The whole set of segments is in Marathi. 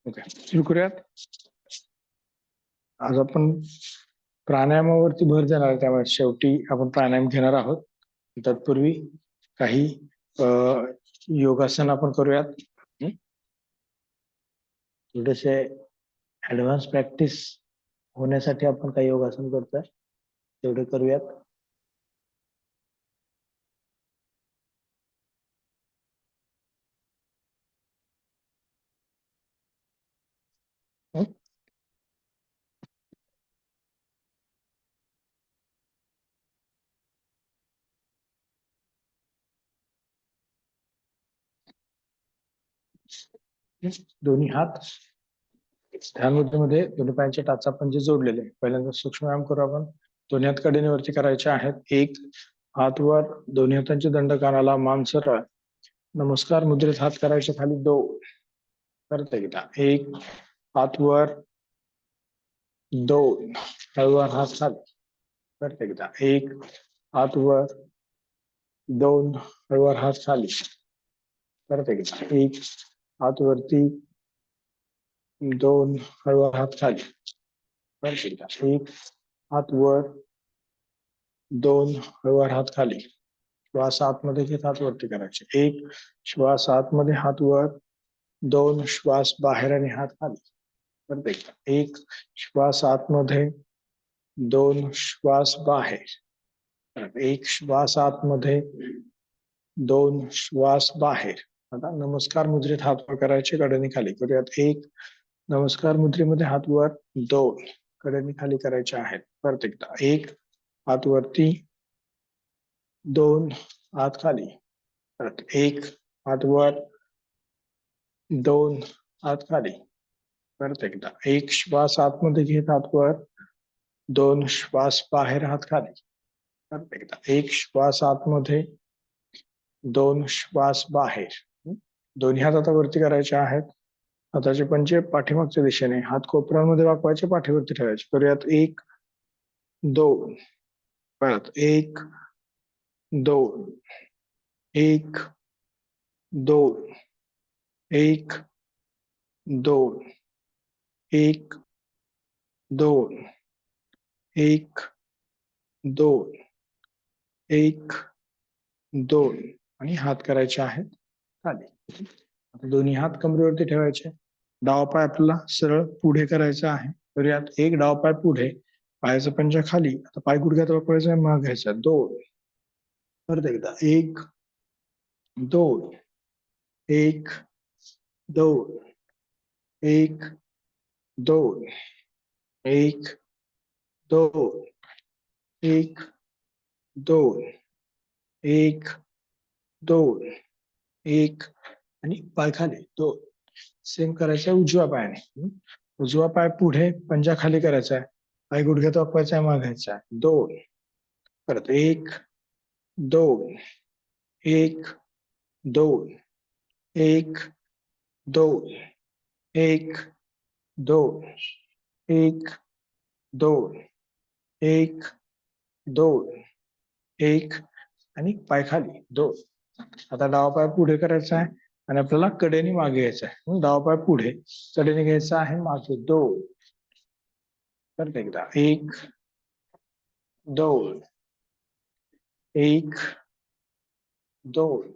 ओके, सुरू करूयात. आज आपण प्राणायामावरती भर देणार आहे, त्यामुळे शेवटी आपण प्राणायाम घेणार आहोत. तत्पूर्वी काही योगासन आपण करूयात. थोडेसे ऍडव्हान्स प्रॅक्टिस होण्यासाठी आपण काही योगासन करतोय, तेवढे करूयात. दोन्ही हात ध्यान मुद्रेमध्ये दोन्ही पायांच्या टाचा पंजे जोडलेले. पहिल्यांदा सूक्ष्म व्यायाम करू आपण. दोन्ही हात कडेवरती करायचे आहेत. एक हात वर, दोन्ही हातांचे दंड कानाला, मान सरळ. नमस्कार मुद्रेत हात करायचे खाली. दोन परत एकदा. एक हात वर, दोन हळूवार हात खाली. परत एकदा. एक हात वर, दोन हळूवार हात खाली. परत एकदा. एक हात वरती, दोन हळूवार हात खाली. परत एकदा. एक हात वर, दोन हळूवार हात खाली. श्वास आतमध्ये घेत हात वरती करायचे. एक श्वास आतमध्ये, हात वर. दोन श्वास बाहेर आणि हात खाली. परत एकदा. एक श्वास आतमध्ये, दोन श्वास बाहेर. एक श्वास आतमध्ये, दोन श्वास बाहेर. आता नमस्कार मुद्रेत हात वर करायचे, कडेने खाली करूयात. एक नमस्कार मुद्रेमध्ये हात वर, दोन कडेने खाली करायचे आहेत. परत एकदा. एक हात वरती, दोन हात खाली. परत एक हात वर, दोन हात खाली. परत एकदा. एक श्वास आतमध्ये घेत हात वर, दोन श्वास बाहेर हात खाली. परत एकदा. एक श्वास आतमध्ये, दोन श्वास बाहेर. दोन्ही हात आता वरती करायचे आहेत. हाताचे पंजे पाठीमागच्या दिशेने, हात कोपऱ्यामध्ये वाकवायचे, पाठीवरती ठेवायचे. करूयात. एक दोन. परत एक दोन. एक दोन. एक दोन. एक दोन. एक दोन. एक दोन. आणि हात करायचे आहेत खाली. आता दोन्ही हात कमरेवरती ठेवायचे. डावा पाय आपल्याला सरळ पुढे करायचा आहे. करूयात. एक डावा पाय पुढे, पायाचा पंजा खाली. आता पाय गुडघ्यात वाकवायचा, माग घ्यायचा. दोन. परत एकदा. एक दोन. एक दोन. एक दोन. एक दोन. एक दोन. एक दोन. एक आणि पाय खाली. दोन. सेम करायचं आहे उजव्या पायाने. उजवा पाय पुढे, पंजा खाली करायचा आहे, पाय गुडघ्यात वाकवायचा आहे, मागायचा आहे. दोन. परत. एक दोन. एक दोन. एक दोन. एक दोन. एक दोन. एक दोन. एक आणि पाय खाली. दोन. आता डावा पाय पुढे करायचा आहे आणि आपल्याला कडेने मागे घ्यायचा आहे. डावा पाय पुढे, कडेने घ्यायचा आहे, मागे. दोन. परत एकदा. एक दोन. एक दोन.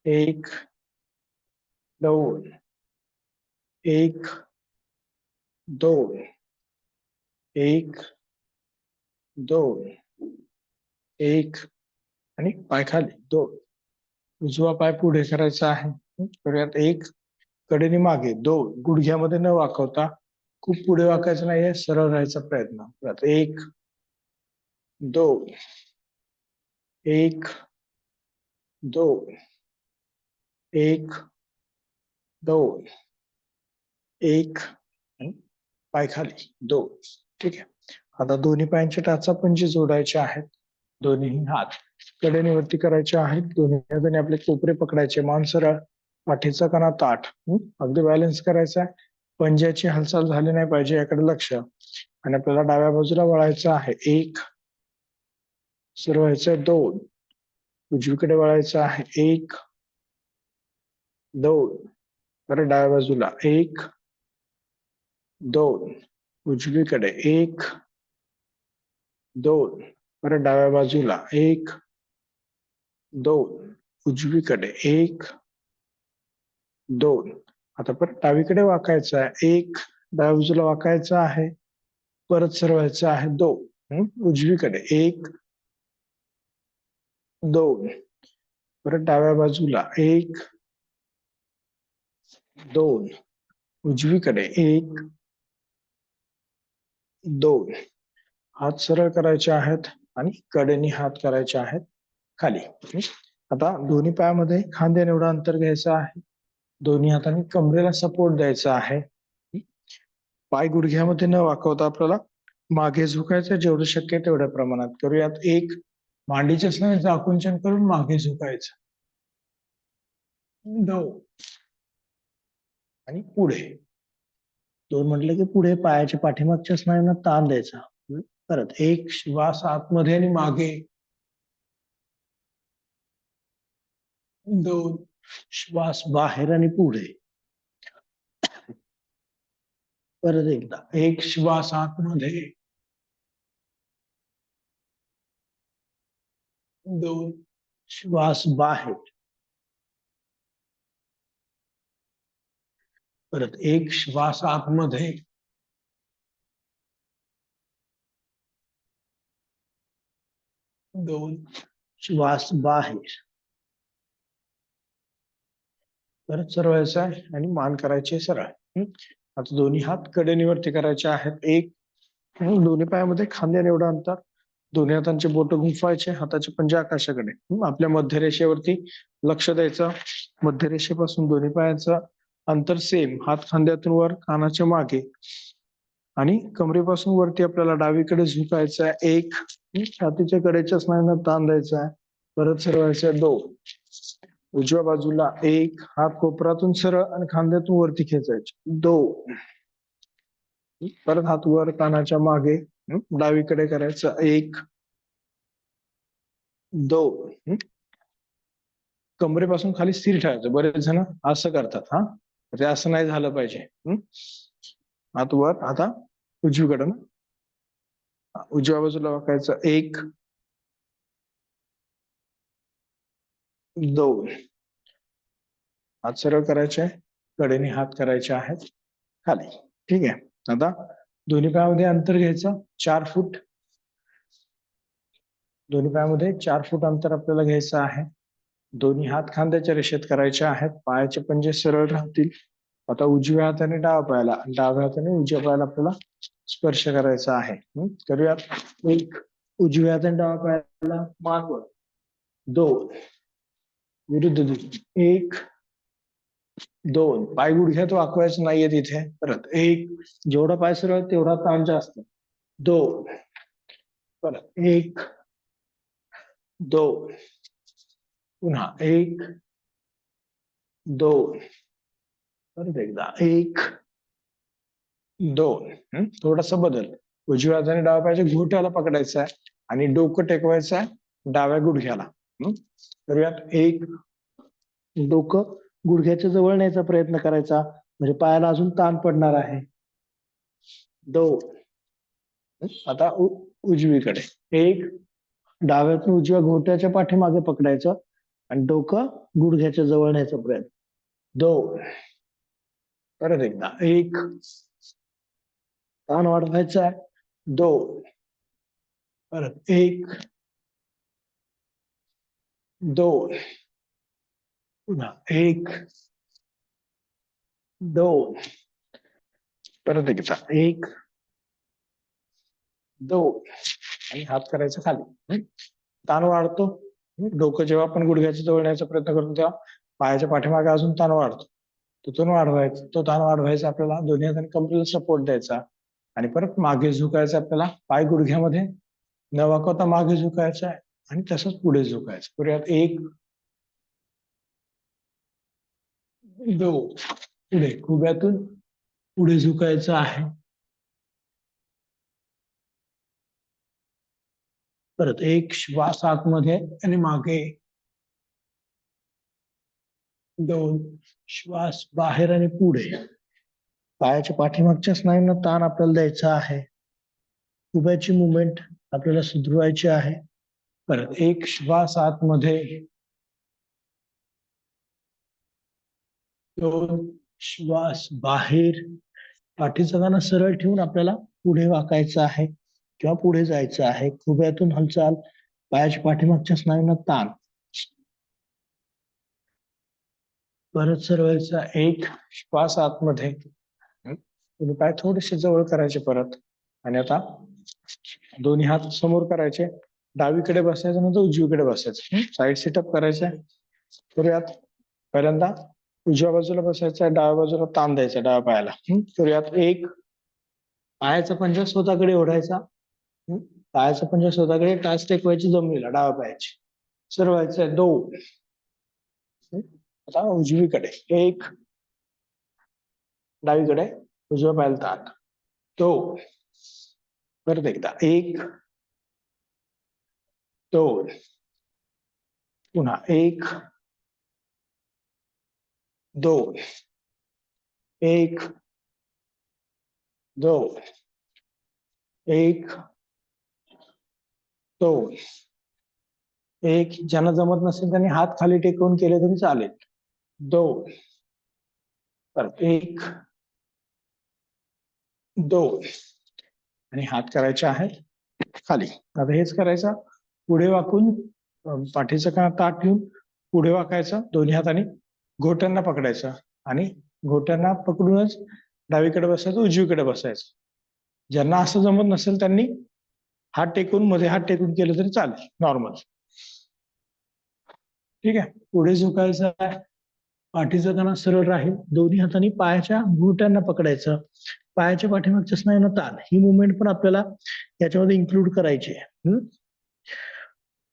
एक दोन. एक दोन. एक दोन. एक आणि पाय खाली. दोन. उजवा पाय पुढे करायचा आहे. करूयात. एक कडेने मागे. दोन. गुडघ्यामध्ये न वाकवता, खूप पुढे वाकायचं नाहीये, सरळ राहायचा प्रयत्न. एक दोन. एक दोन. एक दोन. एक आणि पाय खाली. दोन. ठीक आहे. आता दोन्ही पायांच्या टाचा पंजे जोडायचे आहेत. दोन्ही हात कडेने वरती करायचे आहेत. दोन्ही हाताने आपले कोपरे पकडायचे, मान सरळ, पाठीचा कणा ताठ. अगदी बॅलन्स करायचा आहे. पंजाची हालचाल झाली नाही पाहिजे, याकडे लक्ष. आणि आपल्याला डाव्या बाजूला वळायचं आहे. एक सुरू व्हायचं. दोन. उजवीकडे वळायचं आहे. एक दोन. परत डाव्या बाजूला 1 2 उजवीकडे 1 2 परत डाव्या बाजूला 1 2 उजवीकडे 1 2 आता परत डावीकडे वाकायचं आहे 1 डाव्या बाजूला वाकायचं आहे परत सरवायचं आहे 2 उजवीकडे 1 2 परत डाव्या बाजूला 1 2 उजवीकडे 1 2 हात सरळ करायचे आहेत आणि कडेने हात करायचे आहेत खाली. आता दोन्ही पायामध्ये खांद्याने एवढं अंतर घ्यायचं आहे दोन्ही हाताने कमरेला सपोर्ट द्यायचा आहे पाय गुडघ्यामध्ये न वाकवता आपल्याला मागे झुकायचं जेवढं शक्य तेवढ्या प्रमाणात करूयात एक मांडीचे स्नायूंचं आकुंचन करून मागे झुकायचं 2 आणि पुढे 2 म्हटलं की पुढे पायाच्या पाठीमागच्या स्नायूंना ताण द्यायचा परत एक श्वास आतमध्ये आणि मागे 2 श्वास बाहेर आणि पुढे परत एकदा एक श्वास आतमध्ये 2 श्वास बाहेर परत एक श्वास आतमध्ये 2 श्वास बाहेर परत सरळायचं आहे आणि मान करायचे सरळ आता दोन्ही हात कडेनीवरती करायचे आहेत एक दोन्ही पायामध्ये खांद्याने एवढं अंतर दोन्ही हातांचे बोट गुंफवायचे हाताचे पंजे आकाशाकडे आपल्या मध्यरेषेवरती लक्ष द्यायचं मध्यरेषेपासून दोन्ही पायाचं अंतर सेम हात खांद्यातून वर कानाच्या मागे आणि कमरेपासून वरती आपल्याला डावीकडे झुकायचं आहे एक छातीच्या कडेच्या स्नायूंना ताण द्यायचा आहे परत सरळायचं आहे 2 उजव्या बाजूला 1 हात कोपरातून सरळ आणि खांद्यातून वरती खेचायचे 2 परत हात वर कानाच्या मागे डावीकडे करायचं 1 2 कमरेपासून खाली स्थिर ठेवायचं बरेच जण असं करतात हा ते असं नाही झालं पाहिजे हात वर आता उजवीकडे ना उजव्या बाजूला वाकायचं 1 2 हात सरळ करायचे कडेने हात करायचे आहेत खाली ठीक आहे आता दोन्ही पायामध्ये अंतर घ्यायचं 4 फूट दोन्ही पायामध्ये 4 फूट अंतर आपल्याला घ्यायचं आहे दोन्ही हात खांद्याच्या रेषेत करायचे आहेत पायाचे पंजे सरळ राहतील आता उजव्या हाताने डाव्या हाताने उजव्या पायाला आपल्याला स्पर्श करायचा आहे करूयात एक उजव्या हाताने डाव्या पायाला मानवर 2 विरुद्ध दिशेने 1 2 पाय गुडघ्यात वाकवायचं नाहीये तिथे परत 1 जेवढा पाय सरळ तेवढा ताण जास्त 2 परत 1 2 पुन्हा 1 2 परत एकदा 1 2 थोडासा बदल उजव्या हाताने डाव्या पायाच्या घोट्याला पकडायचा आहे आणि डोकं टेकवायचं आहे डाव्या गुडघ्याला करूयात 1 डोकं गुडघ्याच्या जवळ न्यायचा प्रयत्न करायचा म्हणजे पायाला अजून ताण पडणार आहे 2 आता उजवीकडे 1 डाव्यातून उजव्या घोट्याच्या पाठीमागे पकडायचं आणि डोकं गुडघ्याच्या जवळ न्यायचा प्रयत्न 2 परत एकदा 1 ताण वाढवायचा आहे 2 परत 1 2 पुन्हा 1 2 परत एकदा 1 2 आणि हात करायचा खाली ताण वाढतो डोकं जेव्हा आपण गुडघ्याच्या जवळ न्यायचा प्रयत्न करतो तेव्हा पायाच्या पाठीमागे अजून ताण वाढतो तिथून वाढवायचा तो ताण वाढवायचा आपल्याला दोन्ही हाताने कमरेला सपोर्ट द्यायचा आणि परत मागे झुकायचं आपल्याला पाय गुडघ्यामध्ये न वाकवता मागे झुकायचं आहे आणि तसंच पुढे झुकायचं पुढ्यात 1 2 पुढे खुब्यातून पुढे झुकायचं आहे परत 1 श्वास आतमध्ये आणि मागे दोन, श्वास बाहेर आणि पुढे. पायाच्या पाठीमागच्या स्नायूंना ताण आपल्याला द्यायचा आहे. उभ्याची मुवमेंट आपल्याला सुधरवायची आहे. परत एक श्वास आतमध्ये, दोन श्वास बाहेर. पाठीचा कणा सरळ ठेवून आपल्याला पुढे वाकायचं आहे किंवा पुढे जायचं आहे. खुब्यातून हालचाल, पायाच्या पाठीमागच्या स्नायूंना ताण. परत सरळायचा एक श्वास आतमध्ये. तुम्ही पाय थोडेसे जवळ करायचे परत. आणि आता दोन्ही हात समोर करायचे. डावीकडे बसायचं नंतर उजवीकडे बसायचं. साईड सिटअप करायचं. करूयात. पहिल्यांदा उजव्या बाजूला बसायचं, डाव्या बाजूला ताण द्यायचा डाव्या पायाला. करूयात. एक, पायाचा पंजा स्वतःकडे ओढायचा. पायाचा पंजा स्वतःकडे, टाच टेकवायची जमिनीला डाव्या पायाची. सरळायचं. दोन, आता उजवीकडे एक, डावीकडे उजव्या पायाला ताण. दोन, परत एकदा एक, दोन, पुन्हा एक, दोन, एक, दोन, एक, दोन, एक. ज्यांना जमत नसेल त्यांनी हात खाली टेकवून केले तरी चालेल. दोन, परत एक, दोन, आणि हात करायचे आहेत खाली. आता हेच करायचं. पुढे वाकून पाठीचं कणा ताठ ठेवून पुढे वाकायचं. दोन्ही हाताने घोट्यांना पकडायचं आणि घोट्यांना पकडूनच डावीकडे बसायचं, उजवीकडे बसायचं. ज्यांना असं जमत नसेल त्यांनी हात टेकून, मध्ये हात टेकून केलं तरी चालेल, नॉर्मल. ठीक आहे. पुढे झुकायचं आहे. पाठीचा कणा सरळ राहील. दोन्ही हातांनी पायाच्या घोट्यांना पकडायचं. पायाच्या पाठीमागच्या स्नायूंना ताण. ही मुवमेंट पण आपल्याला याच्यामध्ये इन्क्लूड करायची आहे.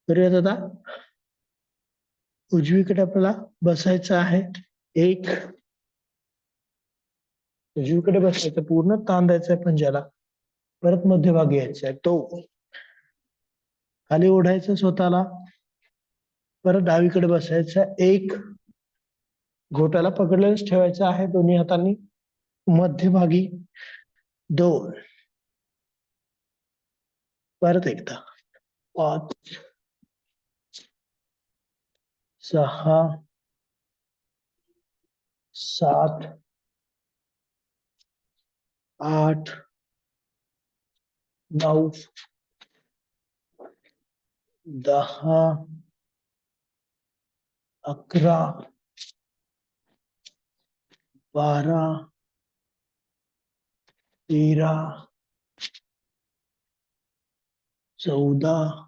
तर आता उजवीकडे आपल्याला बसायचं आहे. एक, उजवीकडे बसायचं, पूर्ण ताण द्यायचा आहे पंजाला. परत मध्यभागी यायचं आहे. तो खाली ओढायचं स्वतःला. परत डावीकडे बसायचं. एक, घोट्याला पकडलेलंच ठेवायचं आहे दोन्ही हातांनी मध्यभागी. दोन, परत एकदा. पाच, सहा, सात, आठ, नऊ, 10, 11, 12, 13, 14,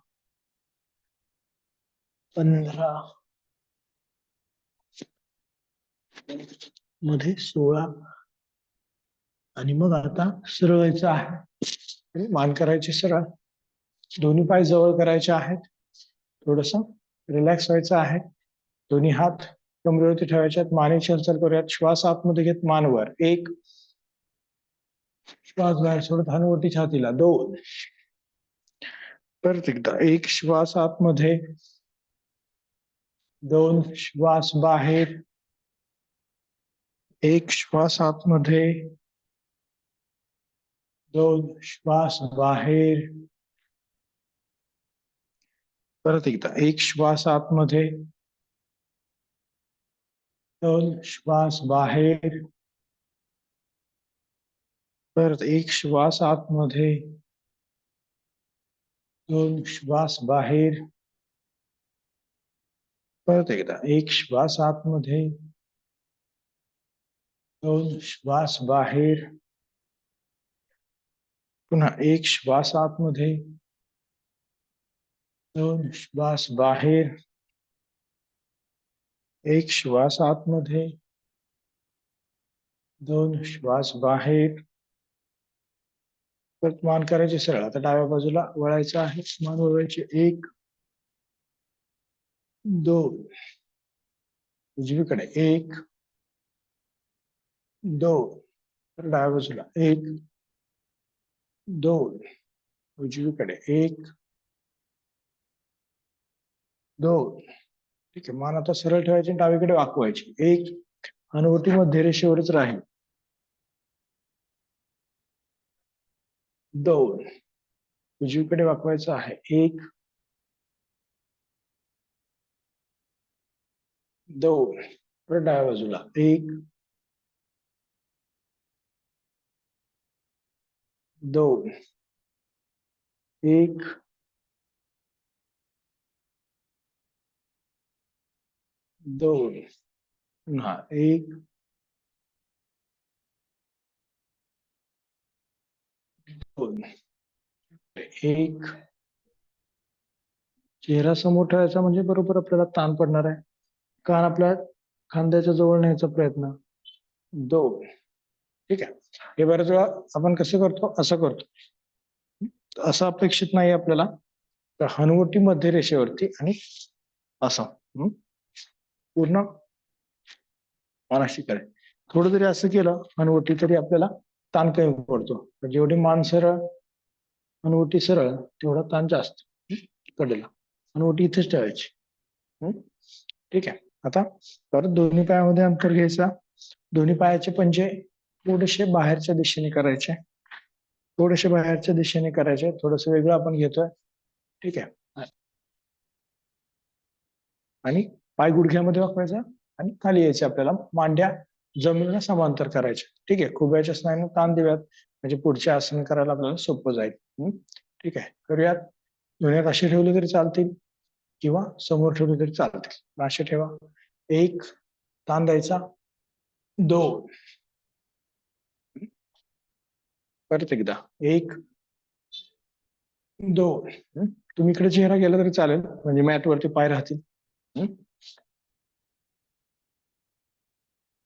15, मध्ये 16. आणि मग आता सरळ व्हायचं आहे. मान करायची सरळ. दोन्ही पाय जवळ करायचे आहेत. थोडस रिलॅक्स व्हायचं आहे. दोन्ही हात कमरेवरती ठेवायचे आहेत. मानेची हालचाल करूयात. श्वास आतमध्ये घेत मानवर. एक, श्वास बाहेर सोडत हानवटी छातीला. दोन, परत एकदा. एक श्वास आतमध्ये, दोन श्वास बाहेर. एक श्वास आतमध्ये, दोन श्वास बाहेर. परत एकदा. एक श्वास आतमध्ये, दोन श्वास बाहेर. परत एक श्वास आतमध्ये, दोन श्वास बाहेर. परत एकदा. एक श्वास आतमध्ये, दोन श्वास बाहेर. पुन्हा एक श्वास आतमध्ये, दोन श्वास बाहेर. एक श्वास आतमध्ये, दोन श्वास बाहेर. परत मान करायची सरळ. आता डाव्या बाजूला वळायचं आहे. मान वळवायची. एक, दोन, उजवीकडे. एक, दोन, डाव्या बाजूला. एक, दोन, उजवीकडे. एक, दोन, ठीक आहे, मान आता सरळ ठेवायची आणि डावीकडे वाकवायची. एक, हनुवटी मध्य रेषेवरच राहील. 2, उजवीकडे वाकवायचं आहे. 1, 2, परत डाव्या बाजूला. 1, 2, 1, 2, पुन्हा 1, 2, 1. चेहरा समोर ठेवायचा म्हणजे बरोबर आपल्याला ताण पडणार आहे. कान आपल्या खांद्याच्या जवळ न्यायचा प्रयत्न. 2. ठीक आहे. हे बऱ्याच वेळा आपण कसं करतो, असं करतो. असं अपेक्षित नाही आपल्याला. तर हनुवटी मध्य रेषेवरती आणि असं पूर्ण मानाशी करेल. थोडं जरी असं केलं हनुवटी तरी आपल्याला ताण कमी पडतो. जेवढी मान सरळ, हनुवटी सरळ, तेवढा ताण जास्त कडेला. हनुवटी इथेच ठेवायची. ठीक आहे. आता परत दोन्ही पायामध्ये अंतर घ्यायचा. दोन्ही पायाचे पंजे थोडेसे बाहेरच्या दिशेने करायचे. थोडेसे बाहेरच्या दिशेने करायचे. थोडस वेगळं आपण घेतोय. ठीक आहे. आणि पाय गुडघ्यामध्ये वाकवायचा आणि खाली यायचे. आपल्याला मांड्या जमिनीला समांतर करायच्या. ठीक आहे. खुब्याच्या स्नायूंना ताण देऊयात म्हणजे पुढचे आसन करायला आपल्याला सोपं जाईल. ठीक आहे. करूयात. दोन्ही असे ठेवले तरी चालतील किंवा समोर ठेवले तरी चालतील. असे ठेवा. 1, ताण द्यायचा. 2, परत एकदा. 1, 2. तुम्ही इकडे चेहरा गेला तरी चालेल म्हणजे मॅट वरती पाय राहतील.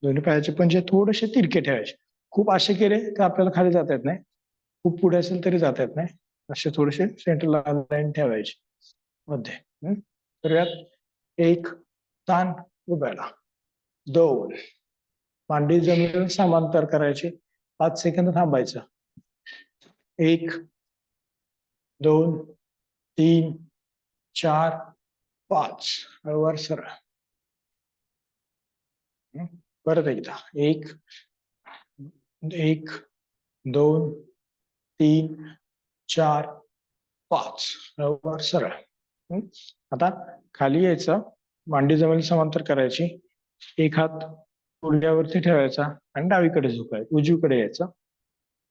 दोन्ही पायाचे पंजे थोडेसे तिरके ठेवायचे. खूप असे केले तर आपल्याला खाली जाता येत नाही. खूप पुढे असेल तरी जाता येत नाही. असे थोडेसे सेंटरला लाईन ठेवायचे मध्ये. करूयात. 1, ताण उभ्याला. 2, मांडी जमिनीला समांतर करायची. 5 सेकंद थांबायचं. 1, 2, 3, 4, 5. वर सरळ. परत एकदा. 1, 2, 3, 4, 5. वर सरळ. आता खाली यायचं. मांडी जमिनी समांतर करायची. एक हात गुडघ्यावरती ठेवायचा आणि डावीकडे झुकायचं. उजवीकडे यायचं.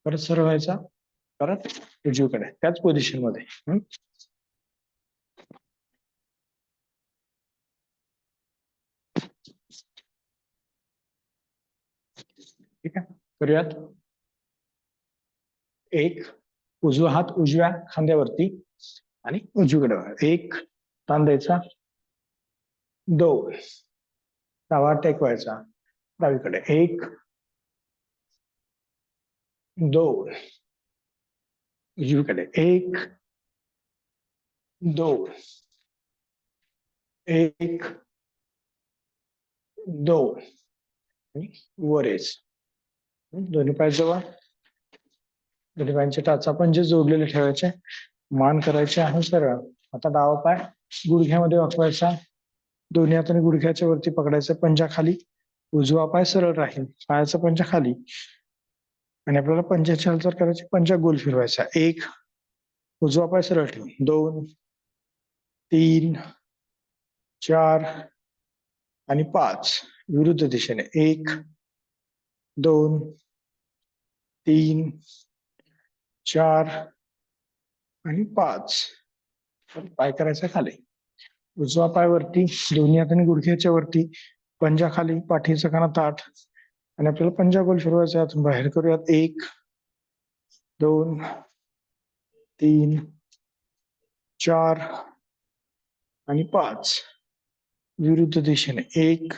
परत सरळ व्हायचा. परत उजवीकडे. त्याच पोझिशन मध्ये. ठीक आहे. करूयात. 1, उजवा हात उजव्या खांद्यावरती आणि उजवीकडे. 1, ताण द्यायचा. 2, डावा टेकवायचा डावीकडे. 1, 2, उजवीकडे. 1, 2, 1, 2. वर यायचं. दोन्ही पाय जवळ. दोन्ही पायांचे टाचा पंजे जोडलेले ठेवायचे. मान करायचे आहे सरळ. आता डावा पाय गुडघ्यामध्ये वाकवायचा. दोन्ही हाताने गुडघ्याच्या वरती पकडायचं. पंजा खाली. उजवा पाय सरळ राहील. पायाचा पंजा खाली आणि आपल्याला पंजाची हालचाल करायची. पंजा गोल फिरवायचा. 1, उजवा पाय सरळ ठेव. 2, 3, 4 आणि 5. विरुद्ध दिशेने. 1, 2, 3, 4 आणि 5. पाय करायचा खाली. उजवा पाय वरती. दोन्ही हाताने गुडघ्याच्या वरती. पंजा खाली. पाठीचा कणा ताठ आणि आपल्याला पंजा गोल फिरवायचा. यातून बाहेर करूयात. 1, 2, 3, 4 आणि 5. विरुद्ध दिशेने. 1,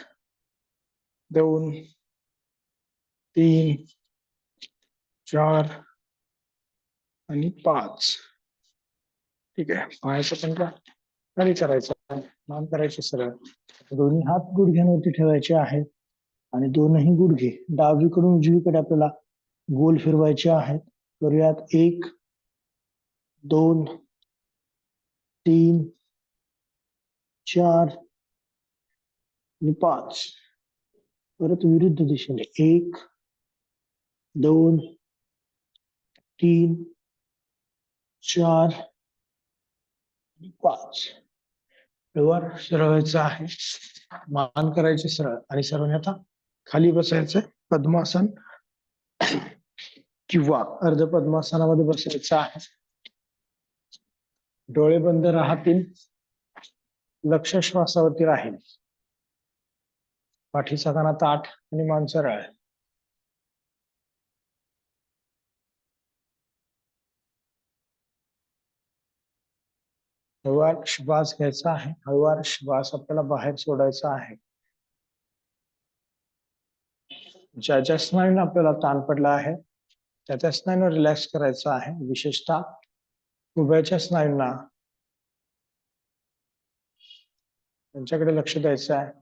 2, 3, 4 आणि 5. ठीक आहे. पायाचा पंजा खाली करायचा. मान करायची सरळ. दोन्ही हात गुडघ्यांवरती ठेवायचे आहेत आणि दोनही गुडघे डावीकडून उजवीकडे आपल्याला गोल फिरवायचे आहेत. करूयात. 1, 2, 3, 4 आणि 5. परत विरुद्ध दिशेने 1 2 3 4 आणि 5. व्यवहार सरळ व्हायचा आहे. मान करायचे सरळ आणि सर्वांनी आता खाली बसायचं पद्मासन किंवा अर्ध पद्मासनामध्ये बसायचं आहे. डोळे बंद राहतील, लक्ष श्वासावरती राहील. पाठीचा कणा ताठ आणि मान सरळ. हळूवार श्वास घ्यायचा आहे. हळूवार श्वास आपल्याला बाहेर सोडायचा आहे. ज्या ज्या स्नायूंना आपल्याला ताण पडला आहे त्या स्नायूंना रिलॅक्स करायचा आहे. विशेषतः उभ्याच्या स्नायूंना त्यांच्याकडे लक्ष द्यायचं आहे.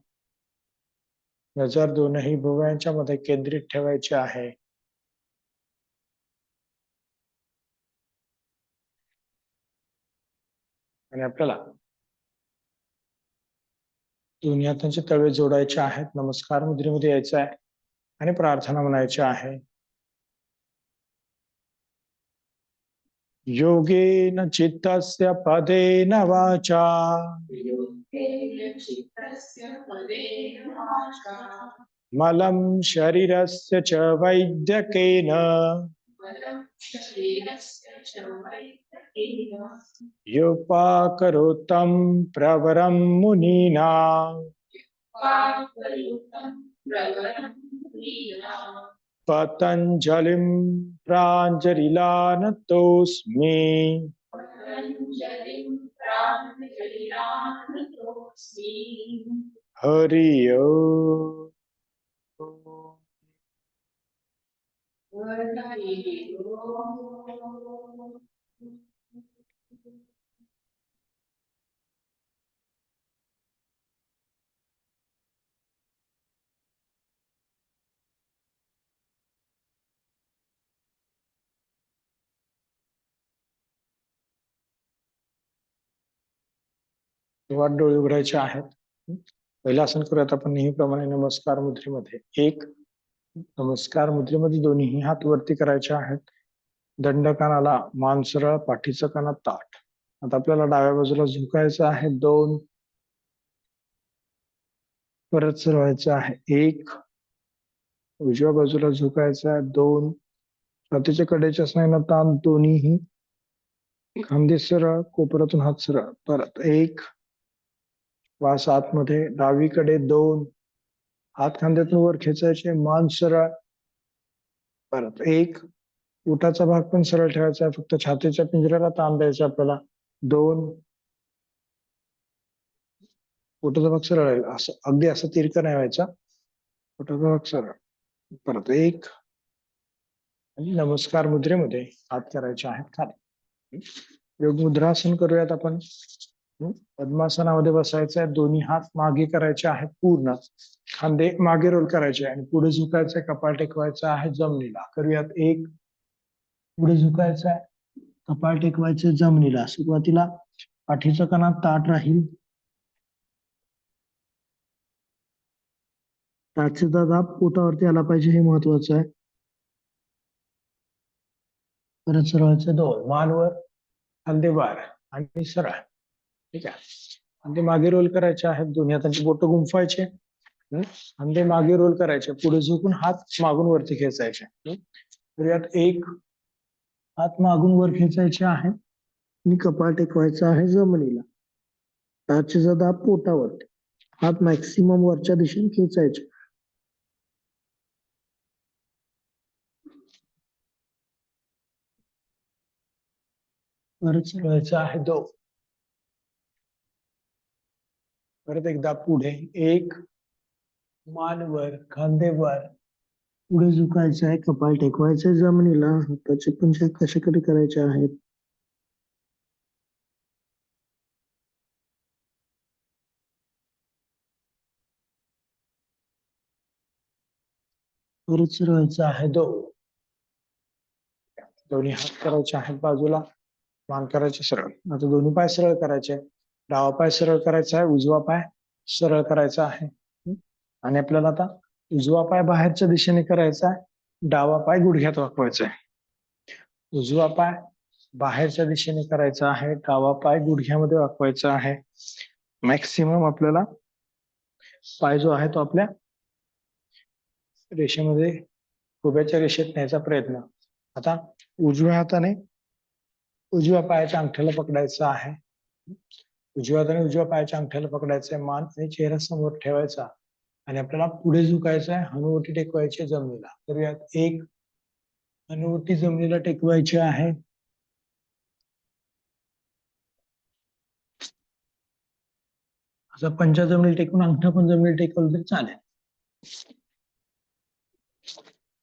नजर दोनही भुवयांच्या मध्ये केंद्रित ठेवायची आहे. आणि आपल्याला दोन्ही हातांचे तळवे जोडायचे आहेत. नमस्कार मुद्रेमध्ये यायचं आहे आणि प्रार्थना म्हणायची आहे. योगेन चित्तस्य पदेन वाचा मलं शरीरस्य च वैद्यकेन योपाकरोतं प्रवरं मुनीना पतञ्जलिं प्राञ्जलिलानतोऽस्मि। हरि ओम। डोळे उघडायचे आहेत. पहिलं आसन करूयात आपण नेहमीप्रमाणे नमस्कार मुद्रेमध्ये. एक, नमस्कार मुद्रेमध्ये दोन्ही हात वरती करायचे आहेत. दंडकानाला मान सरळ, पाठीचा कणा ताठ. आता आपल्याला डाव्या बाजूला झुकायचं आहे. 2, परत सरळायचं आहे. 1, उजव्या बाजूला झुकायचं आहे. 2, छातीच्या कडेच्या स्नायूंना ताण. दोन्हीही खांदे सरळ, कोपरातून हात सरळ. परत 1, श्वास आतमध्ये डावीकडे. 2, हात खांद्यातून वर खेचायचे, मान सरळ. परत 1, पोटाचा भाग पण सरळ ठेवायचा आहे, फक्त छातीच्या पिंजऱ्याला ताण द्यायचा आपल्याला. 2, पोटाचा भाग सरळ आहे, असं अगदी असं तिरका नाही व्हायचा, पोटाचा भाग सरळ. परत 1 आणि नमस्कार मुद्रेमध्ये हात करायचे आहेत खाली. योग मुद्रासन करूयात आपण. पद्मासनामध्ये बसायचं आहे. दोन्ही हात मागे करायचे आहेत पूर्ण. खांदे मागे रोल करायचे आणि पुढे झुकायचंय, कपाळ टेकवायचं आहे जमिनीला. करूयात. 1, पुढे झुकायचं आहे, कपाळ टेकवायचं जमिनीला. सुरुवातीला पाठीचा कणा ताठ राहील. टाचेचा दाब पोटावरती आला पाहिजे, हे महत्वाचं आहे. परत सरळायचं. 2, मानवर, खांदे वर आणि सरळ. ठीक आहे. खांदे मागे रोल करायचे आहेत. दोन्ही हातांची बोट गुंफायचे. खांदे मागे रोल करायचे, पुढे झुकून हात मागून वरती खेचायचे. करूयात. 1, हात मागून वर खेचायचे आहे आणि कपाळ टेकवायचं आहे जमिनीला. टाचेचा दाब पोटावरती, हात मॅक्सिमम वरच्या दिशेने खेचायचे. परत सरळायचं आहे. 2, परत एकदा पुढे. 1, मान वर, खांदे वर, पुढे झुकायचं आहे, कपाळ टेकवायचं जमिनीला. हाताचे पंजे कशाकडे करायचे आहेत. परत सरळायचं आहे. 2, दोन्ही हात करायचे आहेत बाजूला, मान करायचे सरळ. आता दोन्ही पाय सरळ करायचे. डावा पाय सरळ करायचा आहे, उजवा पाय सरळ करायचा आहे. आणि आपल्याला आता उजवा पाय बाहेरच्या दिशेने करायचा आहे, डावा पाय गुडघ्यात वाकवायचा आहे. उजवा पाय बाहेरच्या दिशेने करायचा आहे, डावा पाय गुडघ्यामध्ये वाकवायचा आहे. मॅक्सिमम आपल्याला पाय जो आहे तो आपल्या रेषेमध्ये उभ्याच्या रेषेत न्यायचा प्रयत्न. आता उजव्या हाताने उजव्या पायाच्या अंगठ्याला पकडायचं आहे. उजव्या हाताने उजव्या पायाच्या अंगठ्याला पकडायचं आहे, मान आणि चेहरा समोर ठेवायचा आणि आपल्याला पुढे झुकायचं आहे, हनुवटी टेकवायची जमिनीला. तर यात एक हनुवटी जमिनीला टेकवायची आहे. असं पंजा जमिनीला टेकून अंगठा पण जमिनीला टेकवलं तरी चालेल.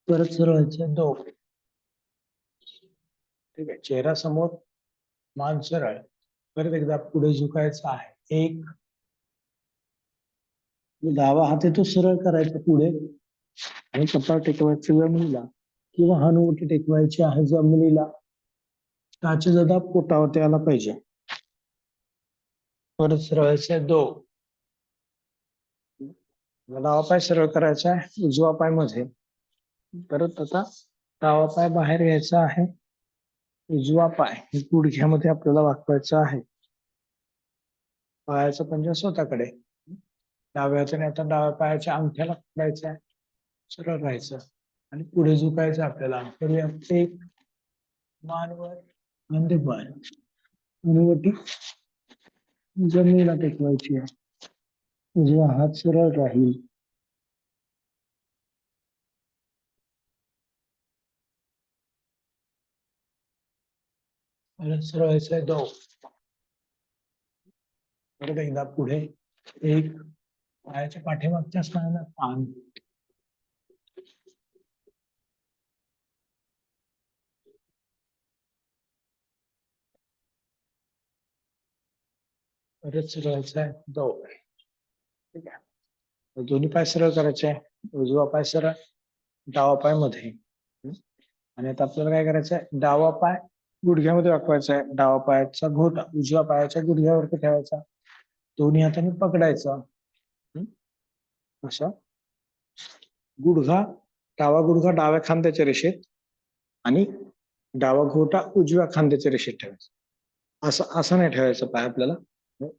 परत सरळ व्हायचं दोन. ठीक आहे, चेहरा समोर, मान सरळ. परत एकदा पुढे झुकायचं आहे. एक, डावा हात तो सरळ करायचा पुढे आणि कपाळ टेकवायचं जमिनीला किंवा हनुवटी टेकवायची आहे जमिनीला. टाची जदा पोटावरती आला पाहिजे. परत सरळ व्हायचं दोन. डावा पाय सरळ करायचा आहे, उजवा पाय मध्ये. परत आता डावा पाय बाहेर घ्यायचा आहे, उजवा पाय गुडघ्यामध्ये आपल्याला वाकवायचा आहे. पायाचा पंजा स्वतःकडे. डाव्या हाताने आता डाव्या पायाच्या अंगठ्याला पकडायचा आहे, सरळ राहायचं आणि पुढे झुकायचं आपल्याला. करूया एक, मानवर खांदेपाय, हनुवटी जमिनीला टेकवायची आहे. उजवा हात सरळ राहील. परत सरळ व्हायचंय दोन. परत एकदा पुढे एक, पायाच्या पाठीमागच्या स्नायूला ताण. परत सरळ व्हायचंय दोन. ठीक आहे, दोन्ही पाय सरळ करायचे. उजवा पाय सरळ, डावा पाय मध्ये. आणि आता आपल्याला काय करायचंय, डावा पाय गुडघ्यामध्ये वाकवायचा आहे. डावा पायाचा घोटा उजव्या पायाच्या गुडघ्यावरती ठेवायचा, दोन्ही हाताने पकडायचा. असा गुडघा, डावा गुडघा डाव्या खांद्याच्या रेषेत आणि डावा घोटा उजव्या खांद्याच्या रेषेत ठेवायचा. असं नाही ठेवायचं पाय आपल्याला.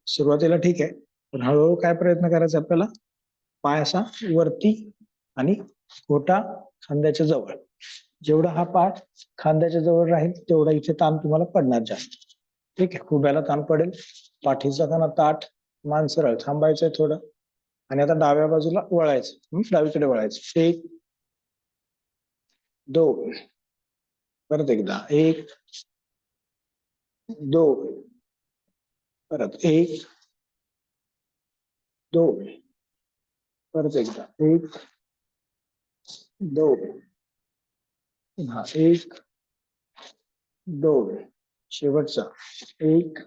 सुरुवातीला ठीक आहे, पण हळूहळू काय प्रयत्न करायचा आपल्याला, पाय असा वरती आणि घोटा खांद्याच्या जवळ. जेवढा हा पाय खांद्याच्या जवळ राहील तेवढा इथे ताण तुम्हाला पडणार जास्त. ठीक आहे, खुब्याला ताण पडेल. पाठीचा कणा ताठ, मान सरळ. थांबायचंय थोडं आणि आता डाव्या बाजूला वळायचं, डावीकडे वळायचं. एक, दोन. परत एकदा एक, दोन. परत एक, दोन. परत एकदा एक, दोन. हा एक, दोन. शेवटचा एक,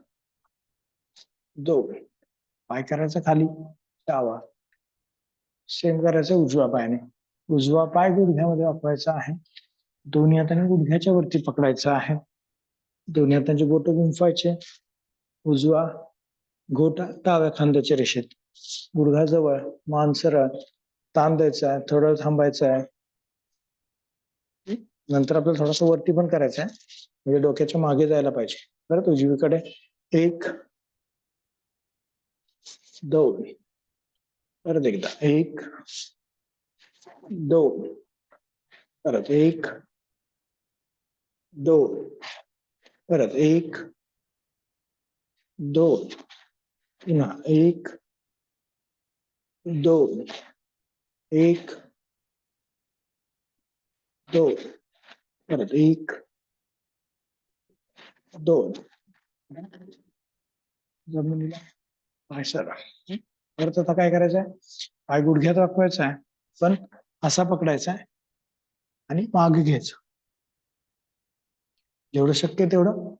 दोन. पाय करायचा खाली, डावा. सेम करायचं उजव्या पायाने. उजवा पाय गुडघ्यामध्ये वापरायचा आहे, दोन्ही हाताने गुडघ्याच्या वरती पकडायचा आहे. दोन्ही हातांचे बोट गुंफायचे. उजवा घोटा डाव्या खांद्याच्या रेषेत, गुडघा जवळ, मान सरळ. ताण द्यायचा आहे, थोडं थांबायचं आहे. नंतर आपल्याला थोडासा वरती पण करायचा आहे, म्हणजे डोक्याच्या मागे जायला पाहिजे. परत उजवीकडे एक, दोन. परत एकदा एक, दोन. परत एक, दोन. परत एक, दोन. पुन्हा एक, दोन. एक, दोन. परत एक, दोन. जमिनीला पाय सरळ. परत आता काय करायचंय, पाय गुडघ्यात वाकवायचा आहे, पण असा पकडायचा आहे आणि मागे घ्यायचं. जेवढं शक्य तेवढं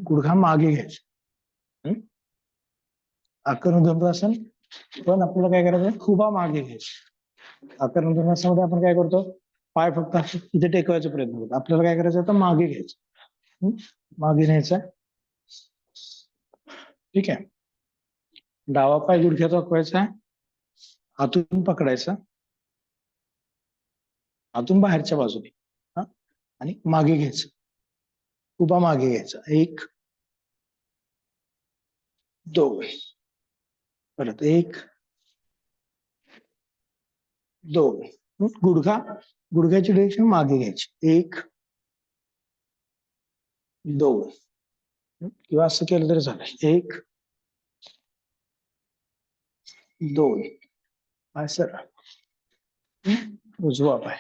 गुडघा मागे घ्यायचा. आकर्ण धनुरासन पण आपल्याला काय करायचं, खुबा मागे घ्यायचा. आकर्ण धनुरासनामध्ये आपण काय करतो, पाय फक्त इथे टेकवायचा प्रयत्न करतो. आपल्याला काय करायचं, आता मागे घ्यायचं. मागे न्यायचं. ठीक आहे, डावा पाय गुडघ्यात वाकवायचा आहे आतून पकडायचा, आतून बाहेरच्या बाजूने, हा, आणि मागे घ्यायचं, उभा मागे घ्यायचा, 1 2, परत 1 2, गुडघ्याची डिरेक्शन मागे घ्यायची, 1 2, किंवा असं केलं तरी चालेल, 1 2, पाय सरळ, उजवा पाय,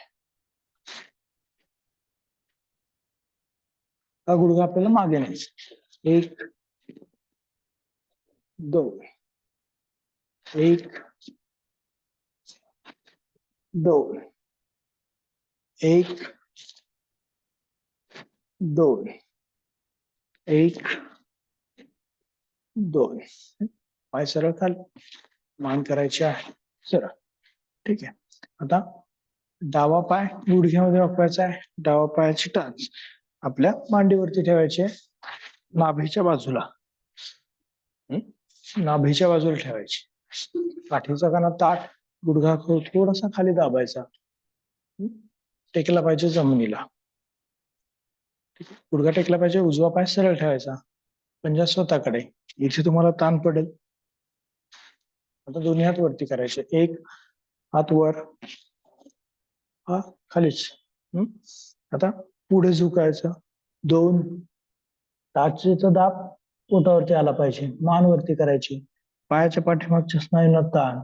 हा गुडघा आपल्याला मागे न्यायचा, 1 2, 1 2, 1 2, 1 2, पाय सरळ खाली, मान करायची आहे सरळ. ठीक आहे. आता डावा पाय गुडघ्यामध्ये वापरायचा आहे, डावा पायाची टाच आपल्या मांडीवरती ठेवायची आहे, नाभीच्या बाजूला, नाभीच्या बाजूला ठेवायची, पाठीचा काना ताठ, गुडघा थोडासा खाली दाबायचा, टेकला पाहिजे जमिनीला, गुडघा टेकला पाहिजे, उजवा पाय सरळ ठेवायचा, पंजा स्वतःकडे, इथे तुम्हाला ताण पडेल. आता दोन्ही हात वरती करायचे, 1 हात वर, हा खालीच, आता पुढे झुकायचं, 2, टाचेचा दाब पोटावरती आला पाहिजे, मान वरती करायची, पायाच्या पाठीमागच्या स्नायूंना ताण,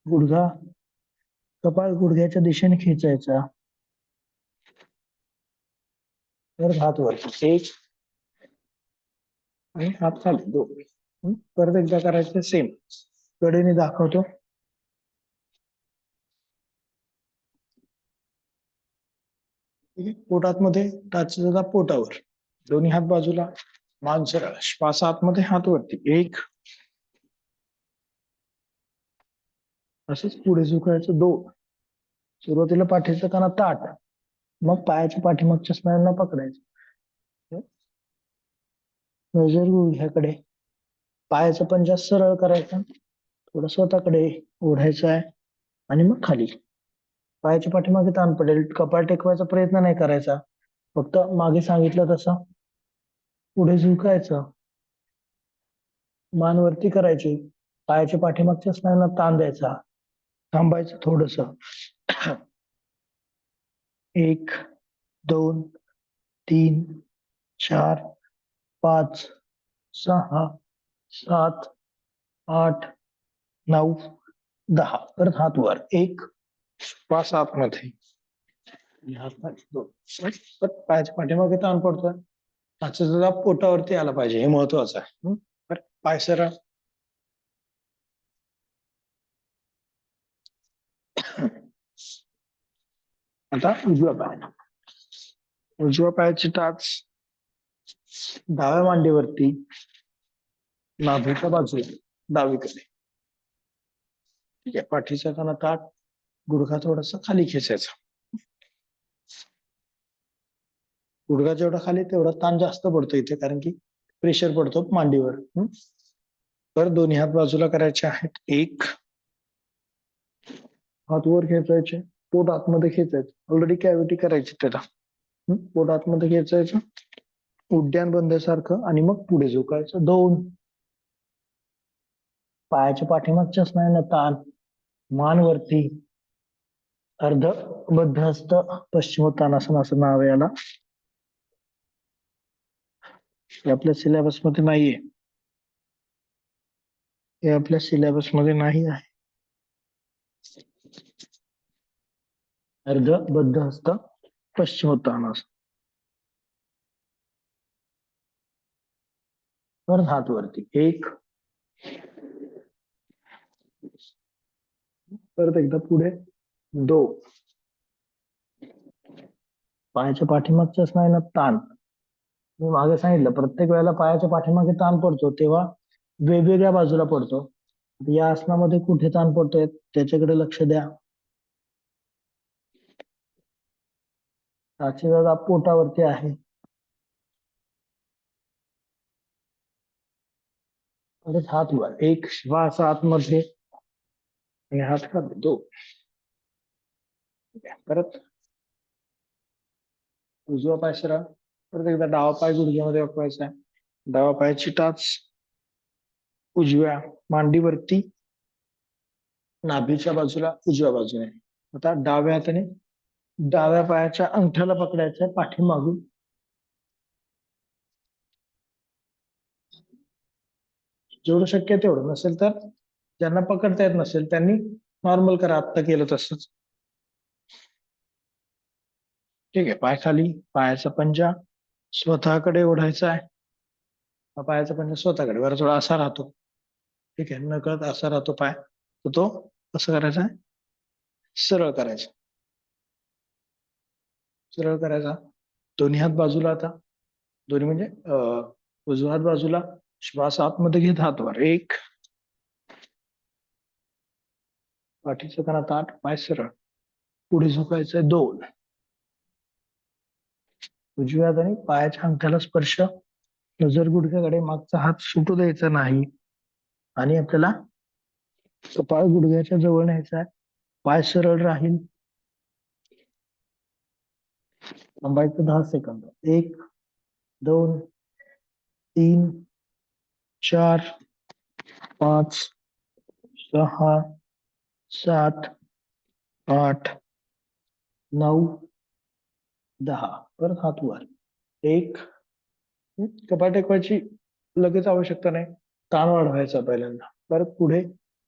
गुडघा कपाळ गुडघ्याच्या दिशेने खेचायचा, तर हात वरती, 1 आणि हात खाली, 2, परत एकदा करायचं सेम, कडेने दाखवतो, पोटात मध्ये टाचेचा दाब पोटावर, दोन्ही हात बाजूला, मान सरळ, श्वास आतमध्ये, हात वरती, 1, असंच पुढे झुकायचं, 2, सुरुवातीला पाठीचा काना ताठ, मग पायाच्या पाठीमागच्या स्नायूंना पकडायचं, नजर गुडघ्याकडे, पायाचा पंजा सरळ करायचा, थोडं स्वतःकडे ओढायचं आहे, आणि मग खाली, पायाच्या पाठीमागे ताण पडेल, कपाळ टेकवायचा प्रयत्न नाही करायचा, फक्त मागे सांगितलं तसं पुढे झुकायचं, मान वरती करायची, पायाच्या पाठीमागच्या स्नायूंना ताण द्यायचा, थांबायचं थोडस, 1 2 3 4 5 6 7 8 9 10, परत हात वर, 1 श्वास आतमध्ये, पायाच्या पाठीमागे ताण पडतोय, टाचेचा दाब पोटावरती आला पाहिजे, हे महत्वाचं आहे. पाय सरळ, आता उजव्या पायाची टाच डाव्या मांडीवरती, नाभीच्या बाजूला, डावीकडे, ठीक आहे, पाठीचा काना ताठ, गुडघा थोडासा खाली खेचायचा, गुडघा जेवढा खाली तेवढा ताण जास्त पडतो इथे, कारण की प्रेशर पडतो मांडीवर. तर दोन्ही हात बाजूला करायचे आहेत, 1 हात वर खेचायचे, पोट आतमध्ये खेचायचं, ऑलरेडी कॅव्हिटी करायची त्याला, पोट आतमध्ये खेचायचं, उड्डाण बंदसारखं, आणि मग पुढे झुकायचं, 2 पायाच्या पाठीमागच्या स्नायूंना ताण, मान वरती, अर्ध बद्धहस्त पश्चिमोत्तानासन असं नाव आहे याला, हे आपल्या सिलेबस मध्ये नाहीये, हे आपल्या सिलेबस मध्ये नाही आहे, अर्ध बद्धहस्त पश्चिमोत्तानासन, परत हात वरती, 1 परत एकदा पुढे, 2 पायाच्या पाठीमागच्या स्नायूंना ताण, मी मागे सांगितलं प्रत्येक वेळेला पायाच्या पाठीमागे ताण पडतो तेव्हा वेगवेगळ्या बाजूला पडतो, या आसनामध्ये कुठे ताण पडतोय त्याच्याकडे लक्ष द्या, टाचेचा दाब पोटावरती आहे, परत हात वर, एक श्वास आतमध्ये आणि हात खाली, दोन. ठीक आहे. परत उजवा पाय सरळ, परत एकदा डावा पाय गुडघ्यामध्ये वाकवायचा आहे. डावा पायाची टाच उजव्या मांडीवरती, नाभीच्या बाजूला, उजव्या बाजूने. आता डाव्या हाताने डाव्या पायाच्या अंगठ्याला पकडायचं आहे पाठीमागून. जेवढं शक्य तेवढं, नसेल तर ज्यांना पकडता येत नसेल त्यांनी नॉर्मल करा, आत्ता केलं तसंच. ठीक आहे. पाय खाली, पायाचा पंजा स्वतःकडे ओढायचा आहे. हा पायाचा पंजा स्वतःकडे, बरं थोडा असा राहतो. ठीक आहे. नकळत असा राहतो पाय, तर तो कसं करायचा आहे, सरळ करायचा. सरळ करायचा. दोन्ही हात बाजूला, आता दोन्ही म्हणजे उजवा हात बाजूला, श्वास आतमध्ये घेत हात वर, एक. पाठीचा कणा ताठ, पाय सरळ, पुढे झुकायचंय, दोन. उजव्या हाताने पायाच्या अंगठ्याला स्पर्श, नजर गुडघ्याकडे, मागचा हात सुटू द्यायचा नाही आणि आपल्याला कपाळ गुडघ्याच्या जवळ न्यायचा आहे. पाय सरळ राहील. थांबायचं 10 सेकंद. 1, 2, 3, 4, 5, 6, 7, 8, 9, 10. परत हात वर, एक. कपाळ टेकवायची लगेच आवश्यकता नाही, ताण वाढवायचा पहिल्यांदा. परत पुढे,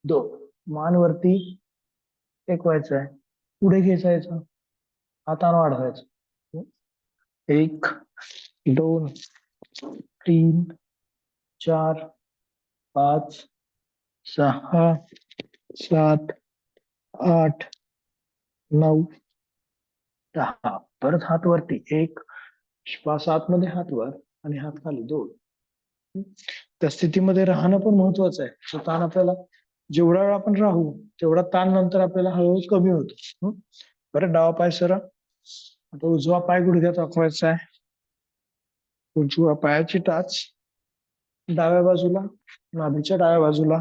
दोन. मान वरती टेकवायचा आहे, पुढे खेचायचं, हा ताण वाढवायचा. 1, 2, 3, 4, 5, 6, 7, 8, 9, 10. परत हात वरती, एक. श्वास आतमध्ये, हात वर आणि हात खाली, दोन. त्या स्थितीमध्ये राहणं पण महत्वाचं आहे. तो ताण आपल्याला, जेवढा वेळ आपण राहू तेवढा ताण नंतर आपल्याला हळूहळू कमी होतो. परत डावा पाय सरळ. आता उजवा पाय गुडघ्यात वाकवायचा आहे. उजव्या पायाची टाच डाव्या बाजूला, नाभीच्या डाव्या बाजूला.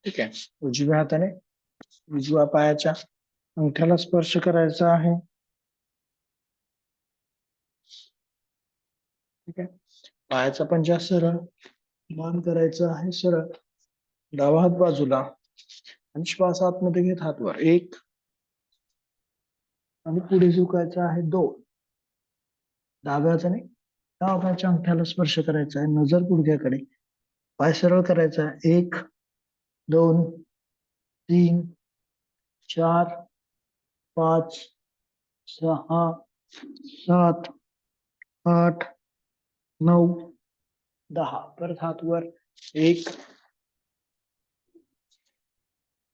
ठीक आहे. उजव्या हाताने उजव्या पायाच्या अंगठ्याला स्पर्श करायचा आहे. ठीक आहे. पायाचा पंजा सरळ, मान करायचं आहे सरळ, डावा हात बाजूला आणि श्वास आतमध्ये घेत हात वर, एक. आणि पुढे झुकायचं आहे, दोन. डाव्या हाताने डाव्या पायाच्या अंगठ्याला स्पर्श करायचा आहे, नजर गुडघ्याकडे. पाय सरळ करायचा आहे, 1, 2, 3, 4, 5, 6, 7, 8, 9, 10. परत हात वर, एक.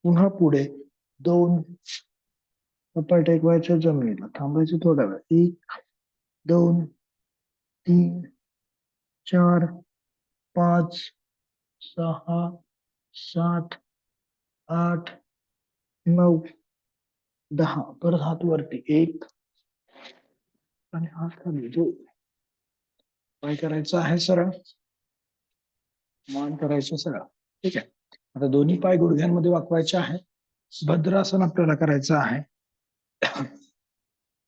पुन्हा पुढे, 2. कपाळ टेकवायचं जमिनीला, थांबायचं थोडा वेळ, 1, 2, 3, 4, 5, 6, 7, 8, 9, 10. परत हात वरती, 1. आणि हात खाली, 2. पाय करायचं आहे सरळ, मान करायचं सरळ. ठीक आहे. आता दोन्ही पाय गुडघ्यांमध्ये वाकवायचे आहे. भद्रासन आपल्याला करायचं आहे.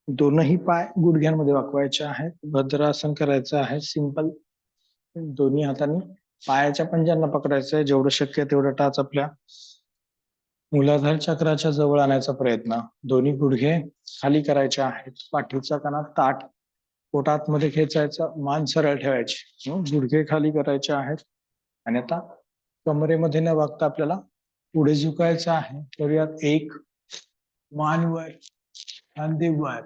दोनही पाय गुडघ्यांमध्ये वाकवायचे आहेत. भद्रासन करायचं आहे. सिंपल. दोन्ही हातांनी पायाच्या पंजांना पकडायचं आहे. जेवढं शक्य तेवढं टाच आपल्या मूलाधार चक्राच्या जवळ आणायचा प्रयत्न. दोन्ही गुडघे खाली करायचे आहेत. पाठीचा कणा ताठ, पोट आतमध्ये खेचायचा, मान सरळ ठेवायची, गुडघे खाली करायचे आहेत. आणि आता कमरेमध्ये न वागता आपल्याला पुढे झुकायचं आहे. करूयात. 1. मान वर, खांदे वर,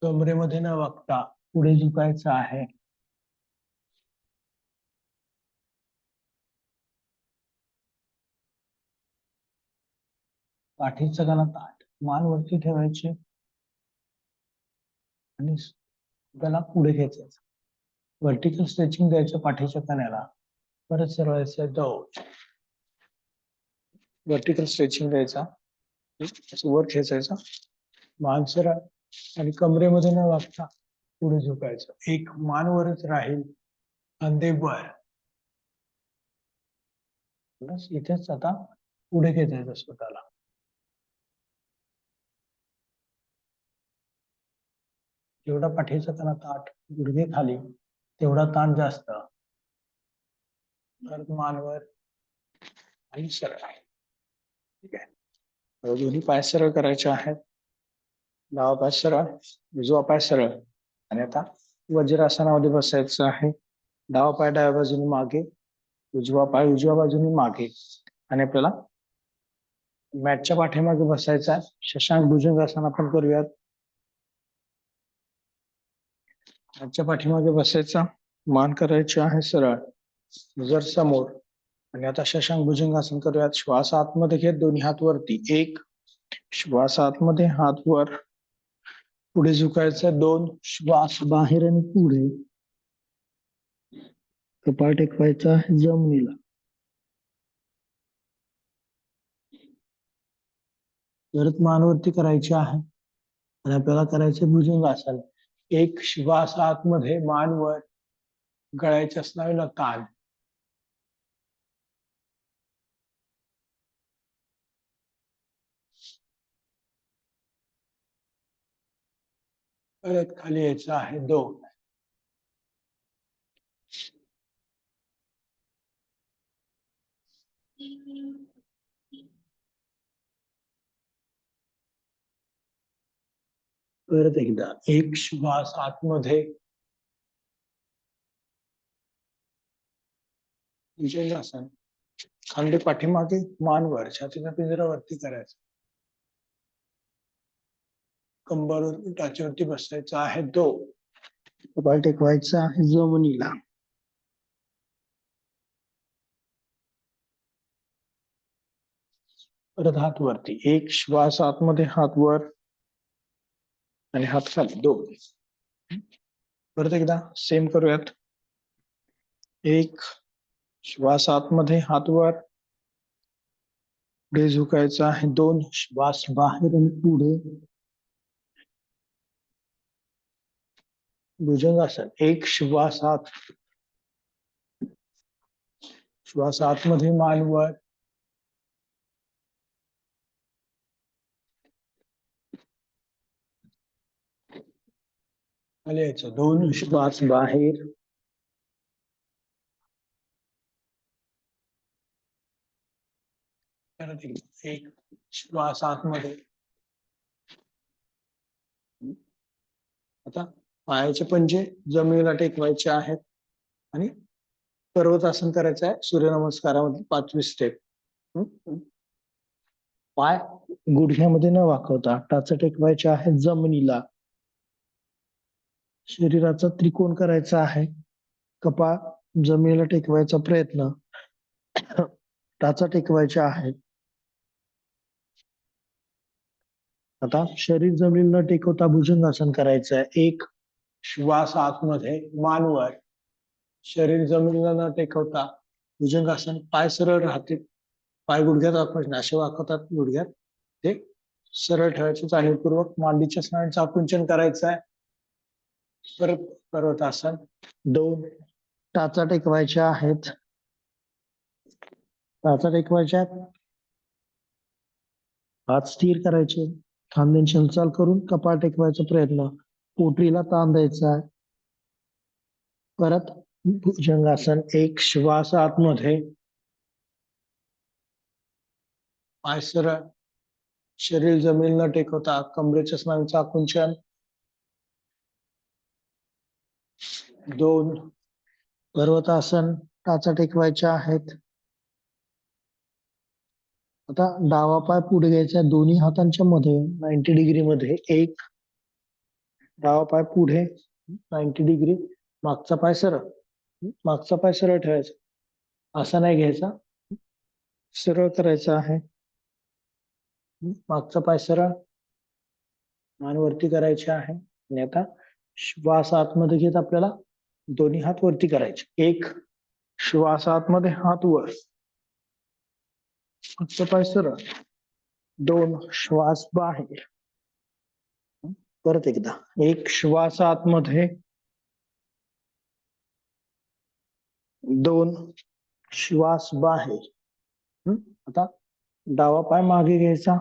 कमरेमध्ये न वागता पुढे झुकायचं आहे. पाठीचा कणा ताठ, मान वरती ठेवायची आणि त्याला पुढे खेचायचं. व्हर्टिकल स्ट्रेचिंग द्यायचं पाठीच्या कण्याला. परत सरळायचं, 2. व्हर्टिकल स्ट्रेचिंग द्यायचा, वर खेचायचा, मान सरळ आणि कमरेमध्ये न वागता पुढे झुकायचं. 1. मान वरच राहील, खांदे वर, बस इथेच आता पुढे घेता स्वतःला. जेवढा पाठीचा कणा ताठ, गुडघे खाली, तेवढा ताण जास्त. परत मानवर आणि सरळ आहे. ठीक आहे. दोन्ही पाय सरळ करायचे आहेत. डावा पाय सरळ, उजवा पाय सरळ. आणि आता वज्रासनामध्ये बसायचं आहे. डावा पाय डाव्या बाजूने मागे, उजवा पाय उजव्या बाजूने मागे. आणि आपल्याला मॅटच्या पाठीमागे बसायचा आहे. शशांक भुजंगासन आपण करूयात. मॅटच्या पाठीमागे बसायचा, मान करायची आहे सरळ, जर समोर. आणि आता शशांक भुजंगासन करूयात. श्वास आतमध्ये घेत, दोन्ही हात वरती. 1, श्वास आतमध्ये, हात वर, पुढे झुकायचा. 2, श्वास बाहेर आणि पुढे. कपाळ टेकवायचा आहे जमिनीला. परत मान वरती करायची आहे आणि आपल्याला करायचे भुजंगासन. 1, श्वास आतमध्ये, मान वर, गळ्याच्या स्नायूला ताण. परत खाली यायचं आहे. 2, परत एकदा. 1, श्वास आतमध्ये, भुजंगासन. खांदे पाठीमागे, मान वर, छातीचा पिंजरा वरती करायचा. कंबर टाचेवरती बसायचं आहे. 2, कपाळ टेकवायचं आहे जमिनीला. परत हात वरती. 1, श्वास आतमध्ये, हात वर आणि हात खाली. 2, परत एकदा सेम करूयात. 1, श्वास आतमध्ये, हात वर, पुढे झुकायचं आहे. 2, श्वास बाहेर आणि पुढे. भुजंगासन. 1, श्वास आत, श्वास आतमध्ये, मान वर, खाली यायचं. 2, श्वास बाहेर, परत एकदा. 1, श्वास आतमध्ये. आता पायाचे पंजे जमिनीला टेकवायचे आहेत आणि पर्वतासन करायचं आहे. सूर्यनमस्कारामध्ये 5वी स्टेप. पाय गुडघ्यामध्ये न वाकवता टाच टेकवायचे आहे जमिनीला. शरीराचा त्रिकोण करायचा आहे. कपाळ जमिनीला टेकवायचा प्रयत्न. टाचा टेकवायच्या आहेत. आता शरीर जमिनीला टेकवता भुजंगासन करायचं आहे. 1, श्वास आतमध्ये, मान वर, शरीर जमिनीला न टेकवता भुजंगासन. पाय सरळ राहते, पाय गुडघ्यात वाकवायचे, असे वाकवतात गुडघ्यात, ते सरळ ठेवायचे. जाणीवपूर्वक मांडीच्या स्नायूंचं आकुंचन करायचं आहे. परत पर्वतासन. 2, टाचा टेकवायच्या आहेत. टाचा टेकवायच्या आहेत. हात स्थिर करायचे, खांद्यांची हालचाल करून कपाळ टेकवायचा प्रयत्न. पोटरीला ताण द्यायचा आहे. परत भुजंगासन. 1, श्वास आतमध्ये, पाय सरळ, शरीर जमिनीला टेकवता कमरेच्या स्नायूंचं आकुंचन. 2, पर्वतासन. टाचा टेकवायच्या आहेत. आता डावा पाय पुढे घ्यायचा, दोन्ही हातांच्या मध्ये 90 डिग्री मध्ये. 1, डावा पाय पुढे 90 डिग्री, मागचा पाय सरळ, मागचा पाय सरळ ठेवायचा, असा नाही घ्यायचा, सरळ करायचा आहे. मागचा पाय सरळ, मान वरती करायचे आहे. आणि आता श्वास आतमध्ये घेत आपल्याला दोन्ही हात वरती करायचे. 1, श्वास आतमध्ये, हात वर, मागचा पाय सरळ. 2, श्वास बाहेर. परत एकदा. 1, श्वास आतमध्ये. 2, श्वास बाहेर. आता डावा पाय मागे घ्यायचा,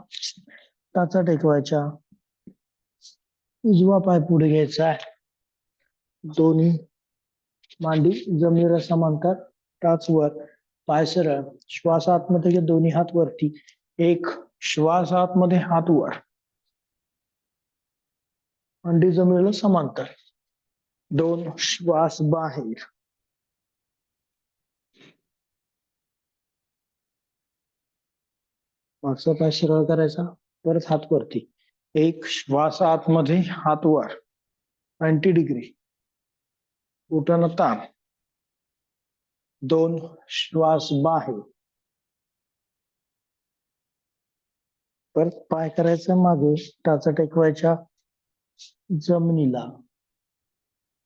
टाचा टेकवायच्या, उजवा पाय पुढे घ्यायचा, दोन्ही मांडी जमिनीला समांतर, टाच वर, पाय सरळ, श्वास आतमध्ये घे, दोन्ही हात वरती, एक श्वास आतमध्ये, हात वर, मांडी जमिनीला समांतर, दोन श्वास बाहेर, मागचा पाय सरळ करायचा, परत हात वरती, एक श्वास आतमध्ये, हात वर 90 डिग्री, उठाना ताण, दोन श्वास बाहेर, परत पाय करायचा मागे, टाचा टेकवायच्या जमिनीला,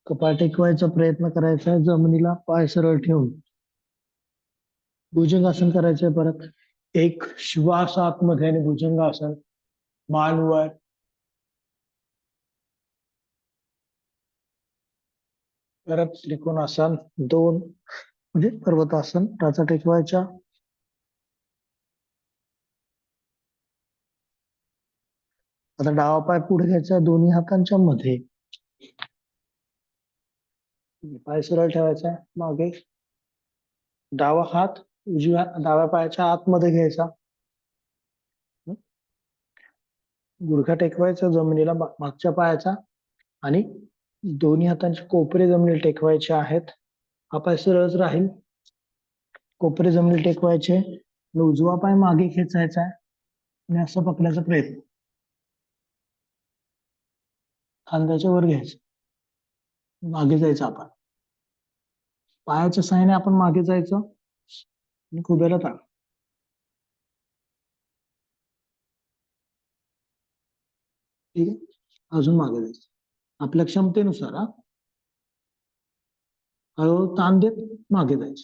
कपाळ टेकवायचा प्रयत्न करायचा जमिनीला, पाय सरळ ठेवून, भुजंगासन करायचंय, परत एक श्वास आतमध्ये आणि भुजंगासन, मान वर, परत त्रिकोणासन, दोन म्हणजे पर्वतासन, टाचा टेकवायच्या, आता डावा पाय पुढे घ्यायचा, दोन्ही हातांच्या मध्ये, पाय सरळ ठेवायचा मागे, डावा हात उजव्या डाव्या पायाच्या आतमध्ये घ्यायचा, गुडघा टेकवायचा जमिनीला मागच्या पायाचा, आणि दोन्ही हातांचे कोपरे जमिनीला टेकवायचे आहेत, हा पाय सरळच राहील, कोपरे जमिनीला टेकवायचे, उजवा पाय मागे खेचायचा आणि असं पकडायचा प्रयत्न, खांद्याच्या वर घ्यायचं, मागे जायचं, आपण पायाच्या साहाय्याने आपण मागे जायचं आणि खुब्याला ताण, ठीक आहे, अजून मागे जायचं आपल्या क्षमतेनुसार, हळूहळू ताण देत मागे जायचं,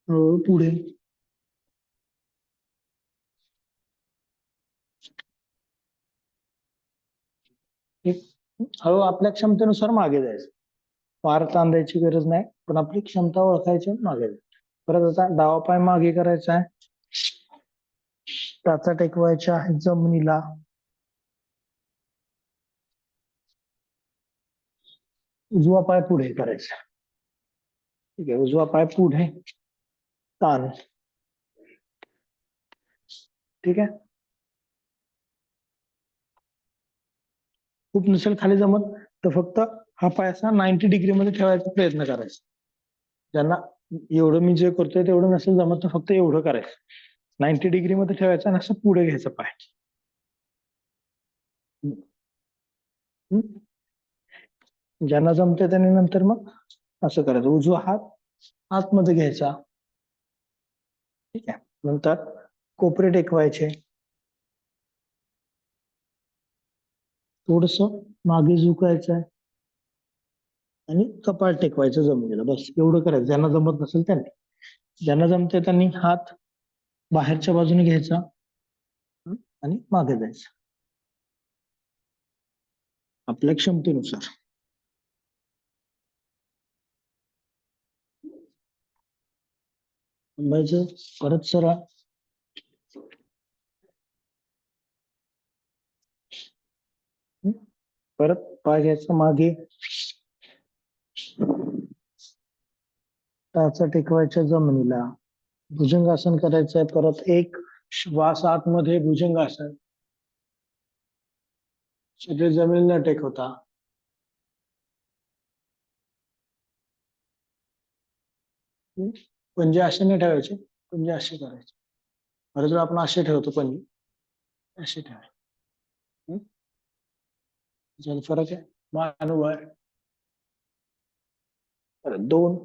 हळूहळू पुढे, हळू आपल्या क्षमतेनुसार मागे जायचं, फार ताण द्यायची गरज नाही, पण आपली क्षमता ओळखायची, मागे जायचं. परत आता डावा पाय मागे करायचा आहे, टाचा टेकवायच्या आहे जमिनीला, उजवा पाय पुढे करायचा, ठीक आहे, उजवा पाय पुढे, ताण, ठीक आहे, खूप नसेल खाली जमत तर फक्त हा पाय असा 90 डिग्री मध्ये ठेवायचा प्रयत्न करायचा, ज्यांना एवढं मी जे करतोय तेवढं नसेल जमत तर फक्त एवढं करायचं, 90 डिग्री मध्ये ठेवायचं आणि असं पुढे घ्यायचं पाय, ज्यांना जमते त्यांनी नंतर मग असं करायचं, उजवा हात आतमध्ये घ्यायचा, ठीक आहे, नंतर कोपरे टेकवायचे, थोडस मागे झुकायचं आहे आणि कपाळ टेकवायचं जमिनीला, बस एवढं करायचं, ज्यांना जमत नसेल त्यांनी, ज्यांना जमते त्यांनी हात बाहेरच्या बाजूने घ्यायचा आणि मागे जायचं आपल्या क्षमतेनुसार, परत सरळ, परत पाय घ्यायचा मागे, टाचा टेकवायच्या जमिनीला, भुजंगासन करायचंय, परत एक श्वास आतमध्ये भुजंगासन, शरीर जमिनीला टेकवता, पंजे असे नाही ठेवायचे, पंजे असे करायचे, बरेच वेळा आपण असे ठेवतो पंजे, असे ठेवायचे, ज्याला फरक आहे, मान वर, परत दोन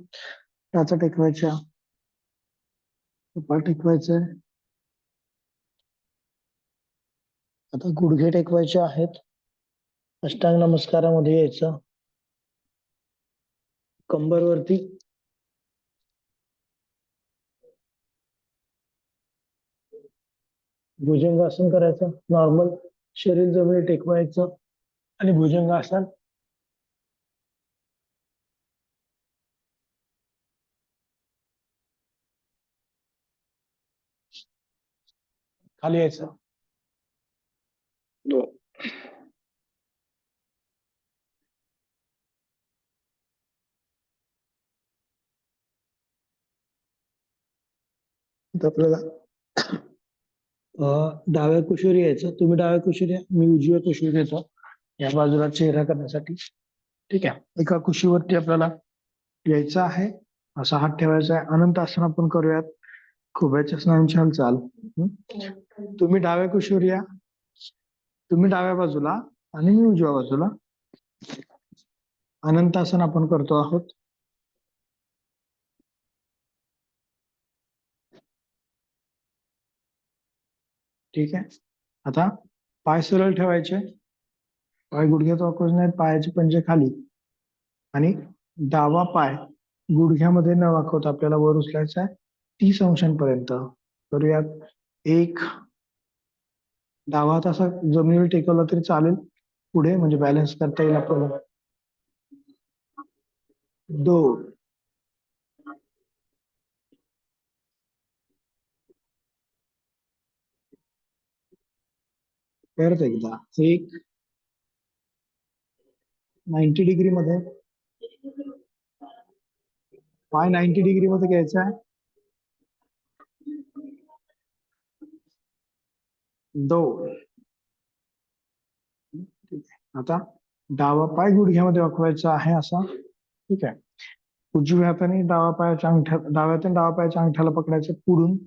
टाचा टेकवायच्या, कपाळ टेकवायचंय, आता गुडघे टेकवायचे आहेत, अष्टांग नमस्कारामध्ये यायचं, कंबर वरती, भुजंगासन करायचं, नॉर्मल शरीर जमिनी टेकवायचं आणि भुजंगासन, खाली यायचं. 2. आपल्याला डाव्या कुशीवर यायचं. तुम्ही डाव्या कुशीवर या, मी उजव्या कुशीवर येतो या बाजूला चेहरा करण्यासाठी. ठीक आहे. एका कुशीवरती आपल्याला यायचं आहे. असा हात ठेवायचा आहे. अनंत आसन आपण करूयात. खुब्याच्या स्नायूंची हालचाल. तुम्ही डाव्या कुशीवर या, तुम्ही डाव्या बाजूला आणि मी उजव्या बाजूला. अनंत आसन आपण करतो आहोत. ठीक आहे. आता पाय सरळ ठेवायचे, पाय गुडघ्यात वाकवायचे नाहीत, पायाचे पंजे खाली, आणि डावा पाय गुडघ्यामध्ये न वाकवता आपल्याला वर उचलायचा आहे 30 अंशांपर्यंत. करूयात. 1. डावा हात असा जमिनीवर टेकवला तरी चालेल पुढे, म्हणजे बॅलन्स करता येईल आपल्याला. 2. परत एकदा. 1. 90 डिग्री मध्ये पाय 90 डिग्री मध्ये घ्यायचा आहे. 2. आता डावा पाय गुडघ्यामध्ये वाकवायचा आहे असा. ठीक आहे. उजव्या हाताने डावा पायाच्या अंगठ्या, डाव्या हाताने डावा पायाच्या अंगठ्याला पकडायचं पुढून.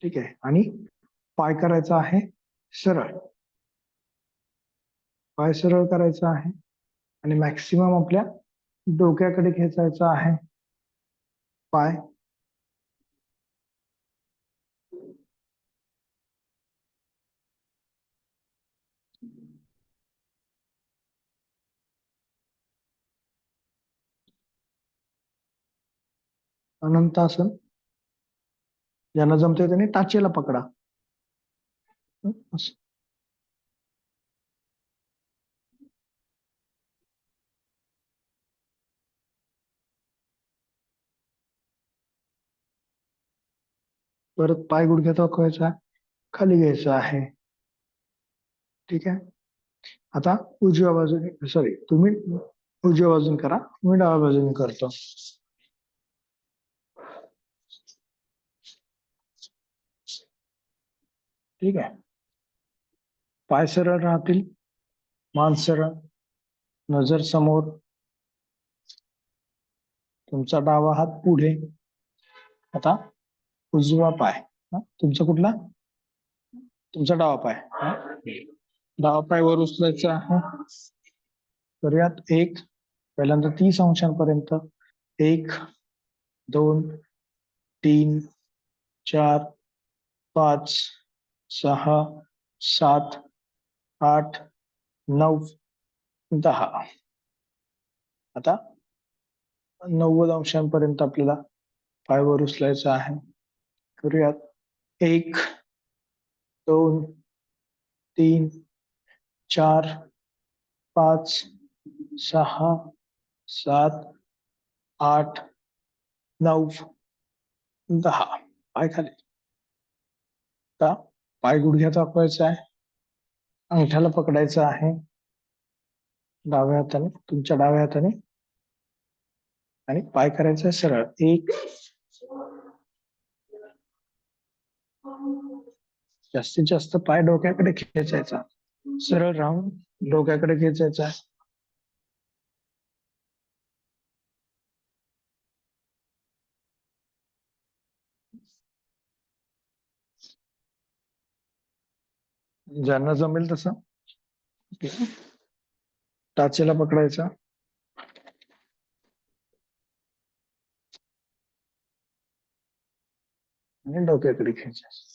ठीक आहे. आणि पाय करायचा आहे सरळ. पाय सरळ करायचा आहे आणि मॅक्सिमम आपल्या डोक्याकडे खेचायचा आहे पाय. अनंत आसन. ज्यांना जमते त्यांनी टाचेला पकडा. असं. परत पाय गुडघ्यात वाकवायचा, खाली घ्यायचा आहे. ठीक आहे. आता उजव्या बाजूने, सॉरी, तुम्ही उजव्या बाजूने करा, मी डाव्या बाजूने करतो. ठीक आहे. पाय सरळ राहतील, मान सरळ, नजर समोर, तुमचा डावा हात पुढे. आता उजवा पाय, तुमचा कुठला, तुमचा डावा पाय, डावा पाय वर उचलायचा आहे. करूयात. 1. पहिल्यांदा 30 अंशांपर्यंत. 1, 2, 3, 4, 5, 6, 7, 8, 9, 10. आता 90 अंशांपर्यंत आपल्याला पाय वर उचलायचा आहे. करूयात. 1, 2, 3, 4, 5, 6, 7, 8, 9, 10. पाय खाली. आता पाय गुडघ्यात वाकवायचा आहे, अंगठ्याला पकडायचं आहे डाव्या हाताने, तुमच्या डाव्या हाताने, आणि पाय करायचा आहे सरळ. 1. जास्तीत जास्त पाय डोक्याकडे खेचायचा, सरळ राहून डोक्याकडे खेचायचा. ज्यांना जमेल तसं. टाचेला पकडायचा आणि डोक्याकडे खेचायचं.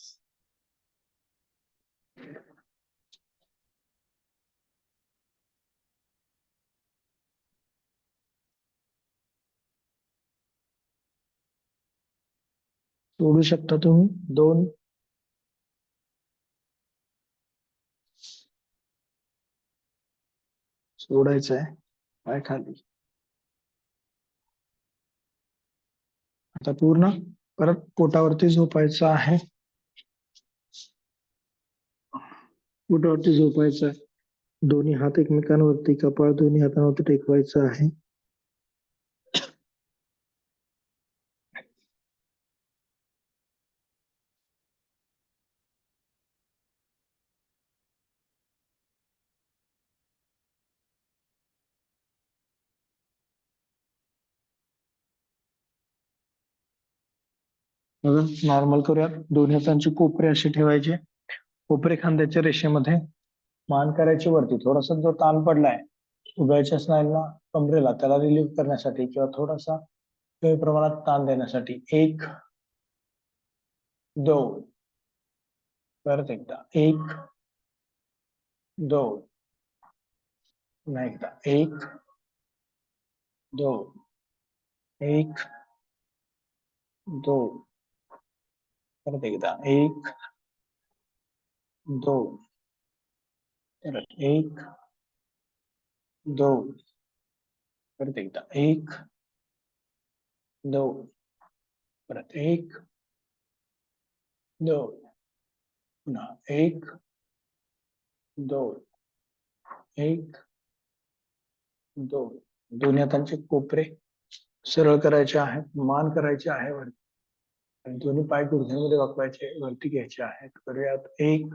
सोडू शकता तुम्ही. 2. सोडायचं आहे, पाय खाली. आता पूर्ण परत पोटावरती झोपायचं आहे. पोटावरती झोपायचं आहे. दोन्ही हात एकमेकांवरती, कपाळ दोन्ही हातांवरती टेकवायचं आहे. नॉर्मल करूयात. दोन्ही हातांचे कोपरे असे ठेवायचे. कोपरे खांद्याच्या रेषेमध्ये. मान करायची वरती. थोडासा जो ताण पडलाय उभ्याच्या स्नायूंना, कमरेला, त्याला रिलीव्ह करण्यासाठी किंवा थोडासा कमी प्रमाणात ताण देण्यासाठी. 1 2 परत एकदा 1 2 पुन्हा एकदा 1 2 1 2 परत एकदा 1 2 परत 1 2 परत एकदा 1 2 परत 1 2 पुन्हा 1 2 1 2. दोन्ही हातांचे कोपरे सरळ करायचे आहेत. मान करायची आहे वरती आणि दोन्ही पाय गुडघ्यांमध्ये वाकवायचे, वरती घ्यायचे आहेत. करूयात. 1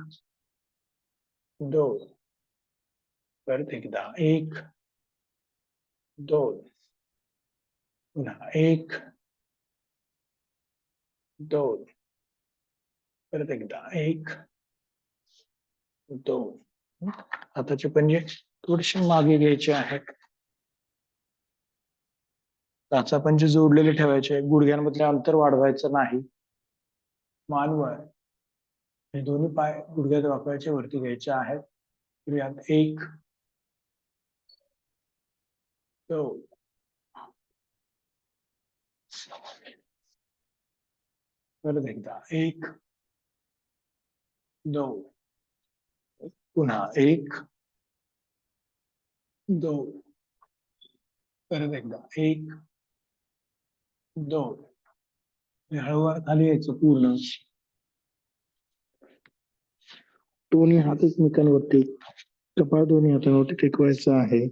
2 परत एकदा 1 2 पुन्हा 1 2 परत एकदा 1 2. हाताचे पंजे थोडेसे मागे घ्यायचे आहेत. टाचा पंजे जोडलेले ठेवायचे. गुडघ्यांमधले अंतर वाढवायचं नाही. मान वर. हे दोन्ही पाय गुडघ्यात वाकवायचे, वरती घ्यायचे आहेत. करूयात. 1 2 परत एकदा 1 2 पुन्हा 1 2 परत एकदा 1 2. हळूवार खाली यायचं पूर्ण. दोन्ही हात एकमेकांवरती, कपाळ दोन्ही हातांवरती टेकवायचं आहे.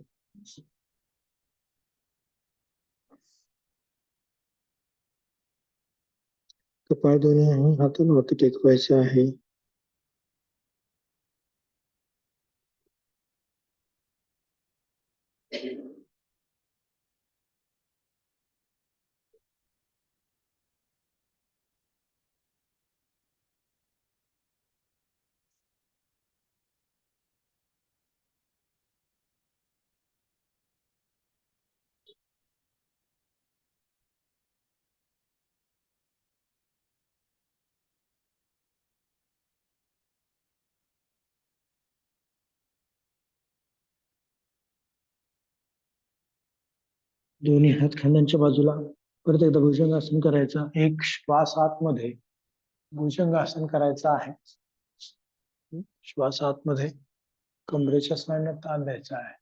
कपाळ दोन्ही हातांवरती टेकवायचे आहे. दोन्ही हात खांद्यांच्या बाजूला. परत एकदा भुजंगासन करायचं. एक श्वास आतमध्ये भुजंगासन करायचं आहे. श्वास आतमध्ये, कमरेच्या स्नायूंना ताण द्यायचा आहे.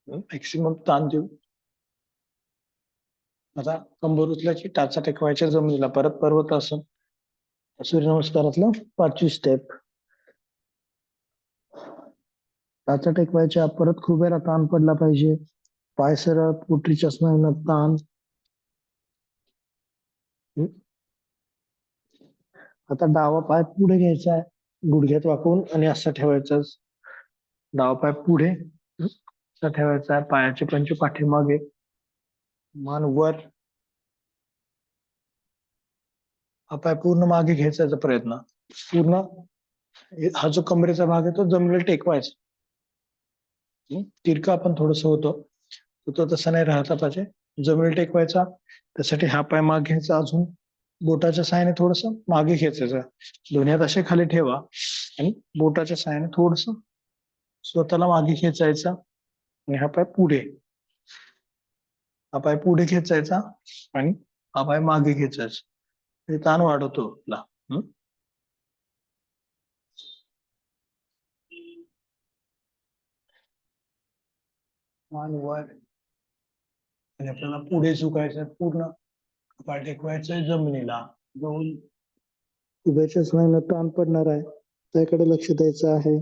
मॅक्सिमम ताण देऊ. आता कंबर उचलायची, टाचा टेकवायच्या जमिनीला. परत पर्वतासन. सूर्यनमस्कारातलं 5वी स्टेप. टाचा टेकवायच्या. परत खुब्याला ताण पडला पाहिजे. पाय सरळ, पोटरीच्या स्नायूंना ताण. आता डावा पाय पुढे घ्यायचा आहे, गुडघ्यात वाकवून, आणि असं ठेवायचं. डावा पाय पुढे असा ठेवायचा आहे. पायाचे पंजे पाठीमागे, मान वर. हा पाय पूर्ण मागे घ्यायचा प्रयत्न. पूर्ण हा जो कमरेचा भाग आहे तो जमिनीला टेकवायचा. तिरका आपण थोडस होतो, तो तसा नाही राहता पाहिजे. जमिनीला टेकवायचा. त्यासाठी हा पाय मागे घ्यायचा. अजून बोटाच्या साहाय्याने थोडस मागे घ्यायचं. दोन्ही हात असे खाली ठेवा आणि बोटाच्या साहाय्याने थोडस स्वतःला मागे खेचायचा आणि हा पाय पुढे. हा पाय पुढे खेचायचा आणि हा पाय मागे खेचायचा. हे ताण वाढवतो आपला. मान वर. आणि आपल्याला पुढे झुकायचं पूर्ण पाय टेकवायचंय जमिनीला. दोन उभ्याच्या स्नायूंना ताण पडणार आहे, त्याकडे लक्ष द्यायचं आहे.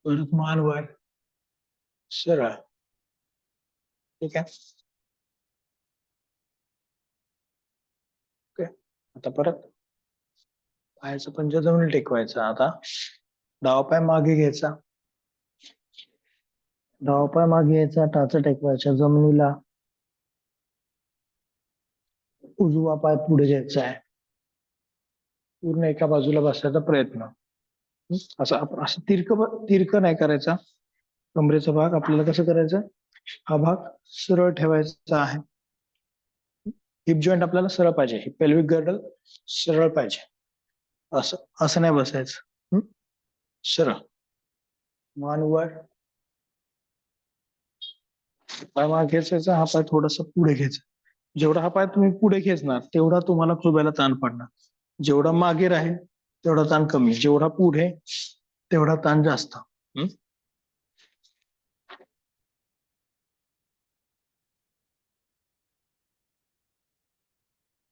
परत मान वर सरळ. ठीक आहे. ओके. आता परत पायाचं पंजा जमिनीला टेकवायचा. आता डावा पाय मागे घ्यायचा, डावा पाय मागे घ्यायचा, टाचा टेकवायचा जमिनीला. उजवा पाय पुढे घ्यायचा आहे, पूर्ण एका बाजूला बसायचा प्रयत्न. असं तिरक नाही करायचा. कमरेचा भाग आपल्याला कसं करायचं, हा भाग सरळ ठेवायचा आहे. हिप जॉईंट आपल्याला सरळ पाहिजे, हिप पेल्विक गर्डल सरळ पाहिजे. असं असं नाही बसायचं. सरळ मान वर, पाय मागे घ्यायचा, हा पाय थोडासा पुढे घ्यायचा. जेवढा हा पाय तुम्ही पुढे खेचणार तेवढा तुम्हाला खुब्याला ताण पडणार. जेवढा मागे राहील तेवढा ताण कमी, जेवढा पुढे तेवढा ताण जास्त.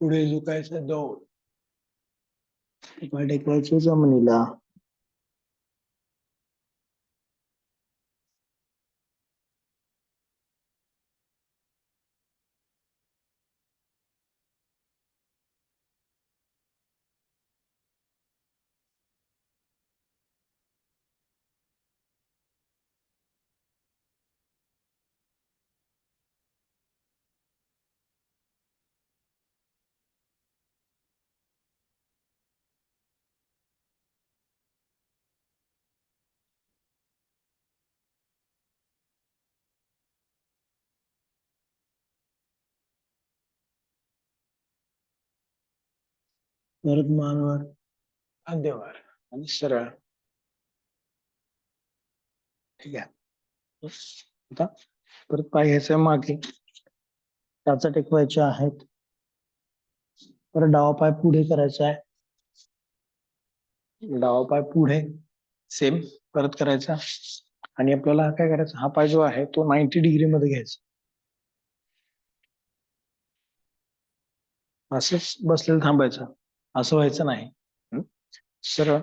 पुढे झुकायचं, दोन पाय टेकवायचे जमिनीला. परत मानवर, खांद्यावर आणि सरळ. ठीक आहे. आता परत पाय घ्यायचा मागे, टाचा टेकवायचे आहेत. परत डावा पाय पुढे करायचा आहे, डावा पाय पुढे सेम परत करायचा. आणि आपल्याला काय करायचं, हा पाय जो आहे तो 90 डिग्री मध्ये घ्यायचा. असंच बसलेलं थांबायचं, असं व्हायचं नाही. सरळ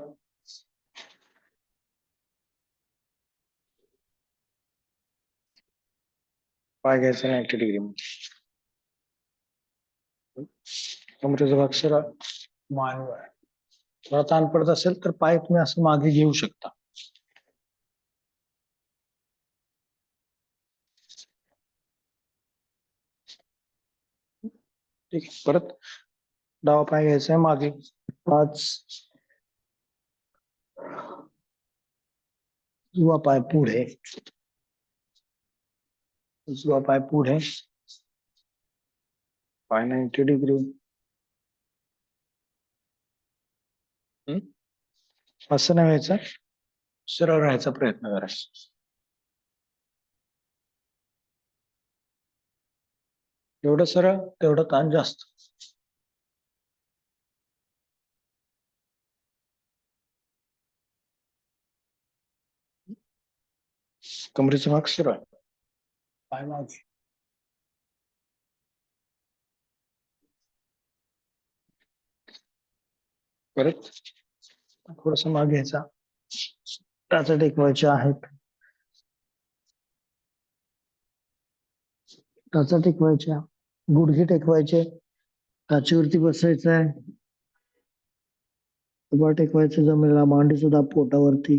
पाय घ्यायचा 90 डिग्री मध्ये. कमरेचा भाग सरळ, मान वर. थोडा ताण पडत असेल तर पाय तुम्ही असं मागे घेऊ शकता. ठीक आहे. परत डावा पाय घ्यायचा आहे मागे, 5. उजवा पाय पुढे, उजवा पाय पुढे, पाय 90 डिग्री. असं नाही व्हायचं, सरळ राहायचा प्रयत्न करायचा. एवढं सरळ तेवढं ताण जास्त. कमरेचा भाग सरळ, पाय मागे. परत थोडस मागे घ्यायचा, टाचा टेकवायचे आहेत, टाचा टेकवायच्या, गुडघे टेकवायचे, टाचीवरती बसायचं आहे. उभा टेकवायचं जमिनीला, मांडी सुद्धा पोटावरती.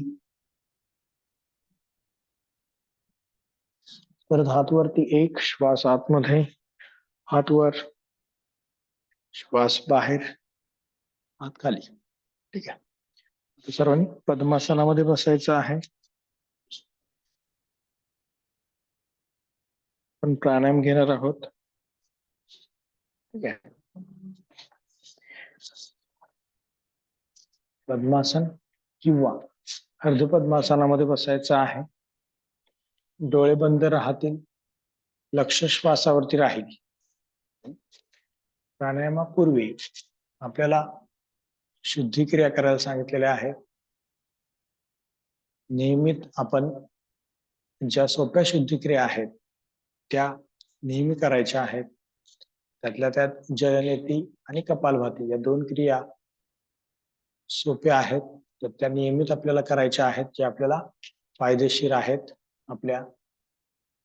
परत हात वरती, एक श्वास आतमध्ये, हात वर, श्वास बाहेर, हात खाली. ठीक आहे. सर्वांनी पद्मासनामध्ये बसायचं आहे. पण प्राणायाम घेणार आहोत. ठीक आहे. पद्मासन किंवा अर्ध पद्मासनामध्ये बसायचं आहे. डोळे बंद राहतील, लक्ष श्वासावरती राहील. प्राणायामापूर्वी आपल्याला शुद्धिक्रिया करायला सांगितलेल्या आहेत. नियमित आपण ज्या सोप्या शुद्धिक्रिया आहेत त्या नेहमी करायच्या आहेत. त्यातल्या त्यात जलनेती आणि कपालभाती या 2 क्रिया सोप्या आहेत, तर त्या नियमित आपल्याला करायच्या आहेत, जे आपल्याला फायदेशीर आहेत आपल्या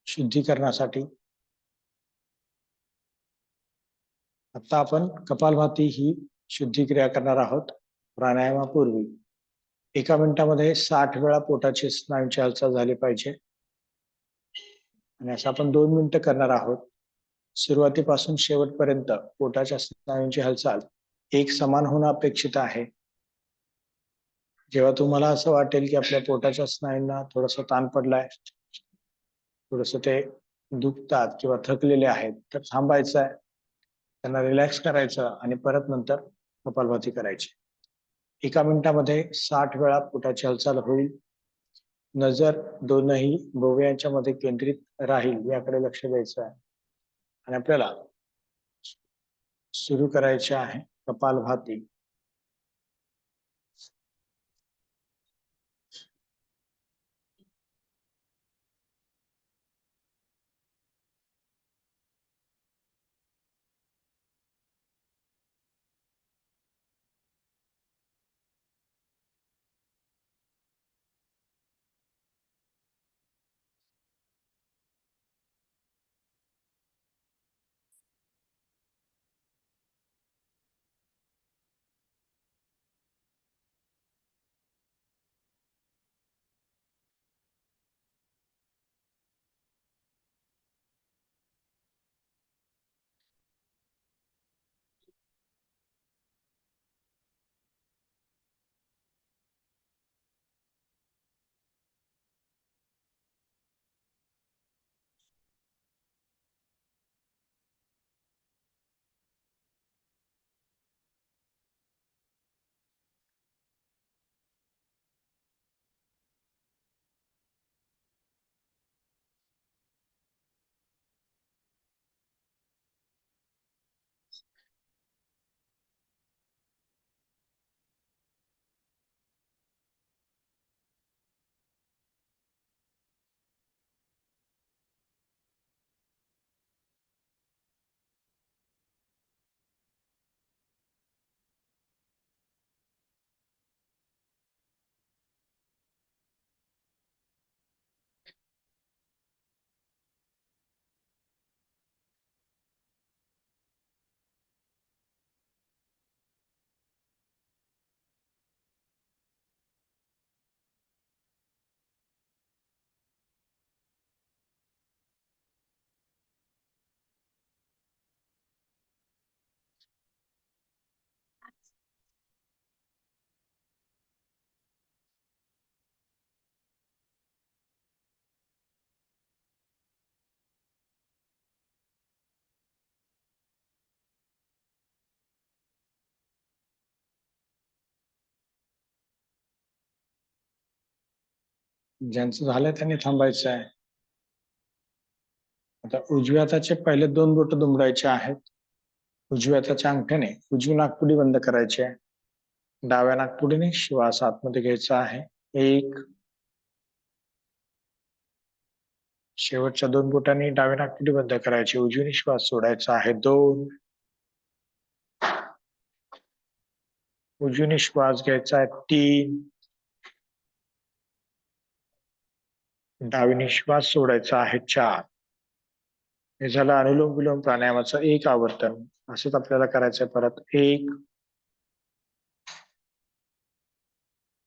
शुद्धीकरणासाठी. आता आपण कपालभाती ही शुद्धिक्रिया करणार आहोत. प्राणायामापूर्वी 1 मिनिटामध्ये 60 वेळा पोटाची स्नायूंची हालचाल झाली पाहिजे आणि असं आपण 2 मिनिटं करणार आहोत. सुरुवातीपासून शेवटपर्यंत पोटाच्या स्नायूंची हालचाल एक समान होणं अपेक्षित आहे. जेव्हा तुम्हाला असं वाटेल की आपल्या पोटाच्या स्नायूंना थोडासा ताण पडलाय, थोडस ते दुखतात किंवा थकलेले आहेत, तर थांबायचं आहे, त्यांना रिलॅक्स करायचं आणि परत नंतर कपालभाती करायची. 1 मिनिटामध्ये 60 वेळा पोटाची हालचाल होईल. नजर दोनही भोवयांच्या मध्ये केंद्रित राहील याकडे लक्ष द्यायचं आहे आणि आपल्याला सुरू करायचे आहे कपालभाती. ज्यांचं झालंय त्यांनी थांबायचं आहे. आता उजव्या हाताचे पहिले 2 बोट दुमडायचे आहेत. उजव्या हाताच्या अंगठ्याने उजवी नाकपुडी बंद करायची आहे. डाव्या नाकपुडीने श्वास आतमध्ये घ्यायचा आहे. 1. शेवटच्या 2 बोटांनी डाव्या नाकपुडी बंद करायची. उजवीने श्वास सोडायचा आहे. 2. उजवीने श्वास घ्यायचा आहे. 3. डावीने श्वास सोडायचा आहे. 4. हे झालं अनुलोम विलोम प्राणायामाचं 1 आवर्तन. असंच आपल्याला करायचंय परत. 1,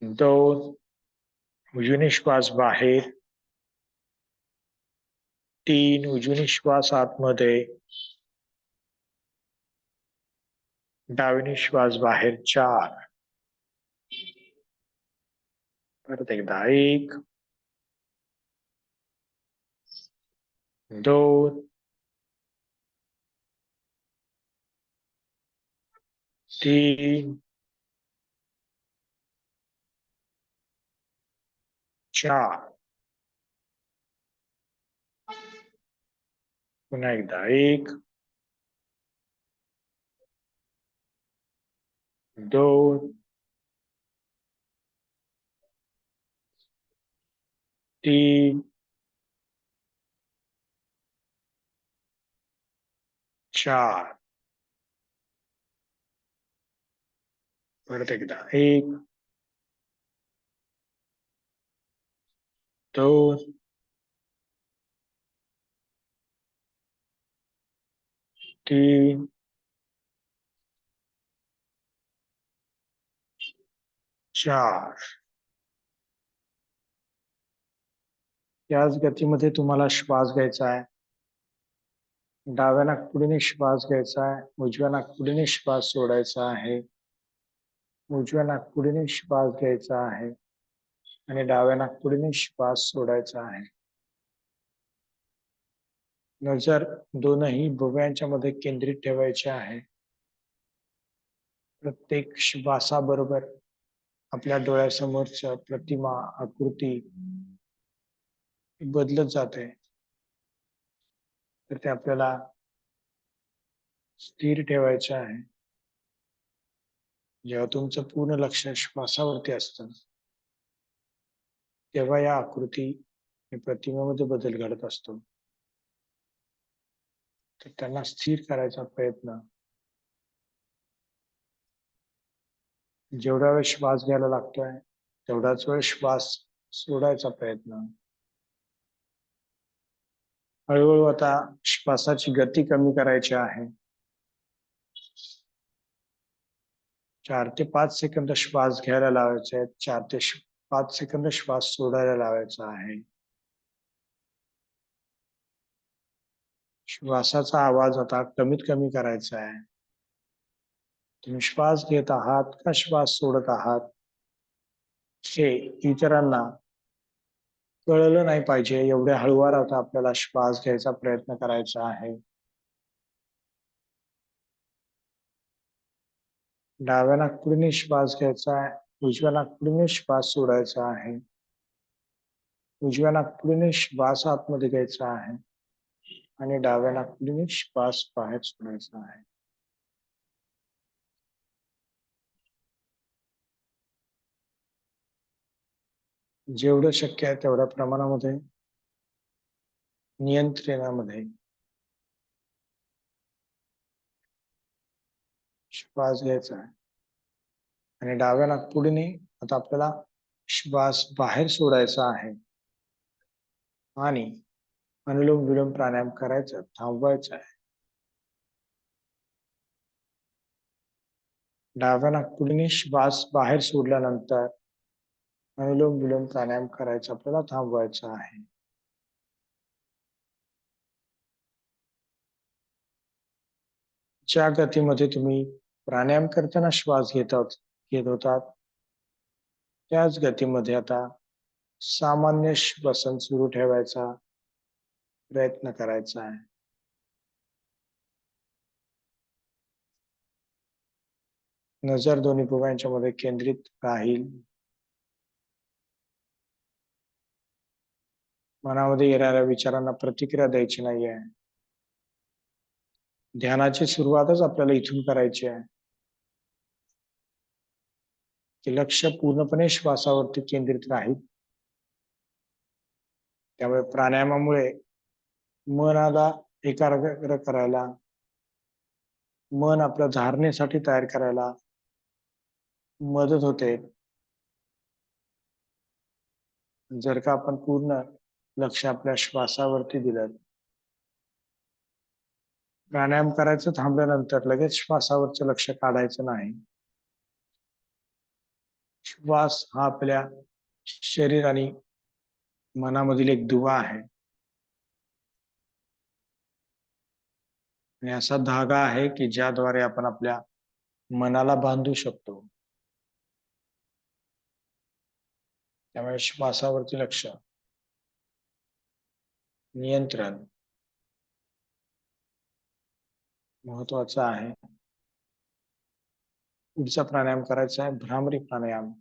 2. उजवीने श्वास बाहेर. 3. उजवीने श्वास आतमध्ये. डावीने श्वास बाहेर. 4. परत एकदा. 1, 2, 3, 4. पुन्हा एकदा. 1, 2 3 4 परत एकदा 1 2 3 4 याच गतीमध्ये तुम्हाला श्वास घ्यायचा आहे. डाव्या नाकपुडीने श्वास घ्यायचा आहे, उजव्या नाकपुडीने श्वास सोडायचा आहे. उजव्या नाकपुडीने श्वास घ्यायचा आहे आणि डाव्या नाकपुडीने श्वास सोडायचा आहे. नजर दोनही भुवयांच्या मध्ये केंद्रित ठेवायची आहे. प्रत्येक श्वासाबरोबर आपल्या डोळ्यासमोरच प्रतिमा आकृती बदलत जाते, तर ते आपल्याला स्थिर ठेवायचे आहे. जेव्हा तुमचं पूर्ण लक्ष श्वासावरती असतं तेव्हा या आकृती प्रतिमेमध्ये बदल घडत असतो. तर त्यांना स्थिर करायचा प्रयत्न, जेवढा वेळ श्वास घ्यायला लागतोय तेवढाच वेळ श्वास सोडायचा प्रयत्न. हळूहळू आता श्वासाची गती कमी करायची आहे. 4 ते 5 सेकंद श्वास घ्यायला लावायचे आहेत. 4 ते 5 सेकंद श्वास सोडायला लावायचा आहे. श्वासाचा आवाज आता कमीत कमी करायचा आहे. तुम्ही श्वास घेत आहात का श्वास सोडत आहात हे इतरांना कळलं नाही पाहिजे एवढ्या हळूवार आपल्याला श्वास घ्यायचा प्रयत्न करायचा आहे. डाव्या नाकपुडीने श्वास घ्यायचा आहे, उजव्या नाकपुडीने श्वास सोडायचा आहे. उजव्या नाकपुडीने श्वास आतमध्ये घ्यायचा आहे आणि डाव्या नाकपुडीने श्वास बाहेर सोडायचा आहे. जेवढं शक्य आहे तेवढ्या प्रमाणामध्ये नियंत्रणामध्ये श्वास घ्यायचा आहे आणि डाव्या नाकपुडीने आता आपल्याला श्वास बाहेर सोडायचा आहे आणि अनुलोम विलोम प्राणायाम करायचा, थांबवायचा आहे. डाव्या नाकपुडीने श्वास बाहेर सोडल्यानंतर अनुलोम विलोम प्राणायाम करायचा, आपल्याला थांबवायचा आहे. ज्या गतीमध्ये तुम्ही प्राणायाम करताना श्वास घेत होतात त्याच गतीमध्ये आता सामान्य श्वसन सुरू ठेवायचा प्रयत्न करायचा आहे. नजर दोन्ही भुवयांच्या मध्ये केंद्रित राहील. मनामध्ये येणाऱ्या विचारांना प्रतिक्रिया द्यायची नाहीये. ध्यानाची सुरुवातच आपल्याला इथून करायची आहे की लक्ष पूर्णपणे श्वासावरती केंद्रित राहील. त्यामुळे प्राणायामामुळे मनाला एकाग्र करायला, मन आपलं धारणेसाठी तयार करायला मदत होते. जर का आपण पूर्ण लक्ष आपल्या श्वासावरती दिलं, प्राणायाम करायचं थांबल्यानंतर लगेच श्वासावरचं लक्ष काढायचं नाही. श्वास हा आपल्या शरीर आणि मनामधील एक दुवा आहे आणि असा धागा आहे की ज्याद्वारे आपण आपल्या मनाला बांधू शकतो. त्यामुळे श्वासावरती लक्ष, नियंत्रण महत्वाचं आहे. पुढचा प्राणायाम करायचा आहे भ्रामरी प्राणायाम.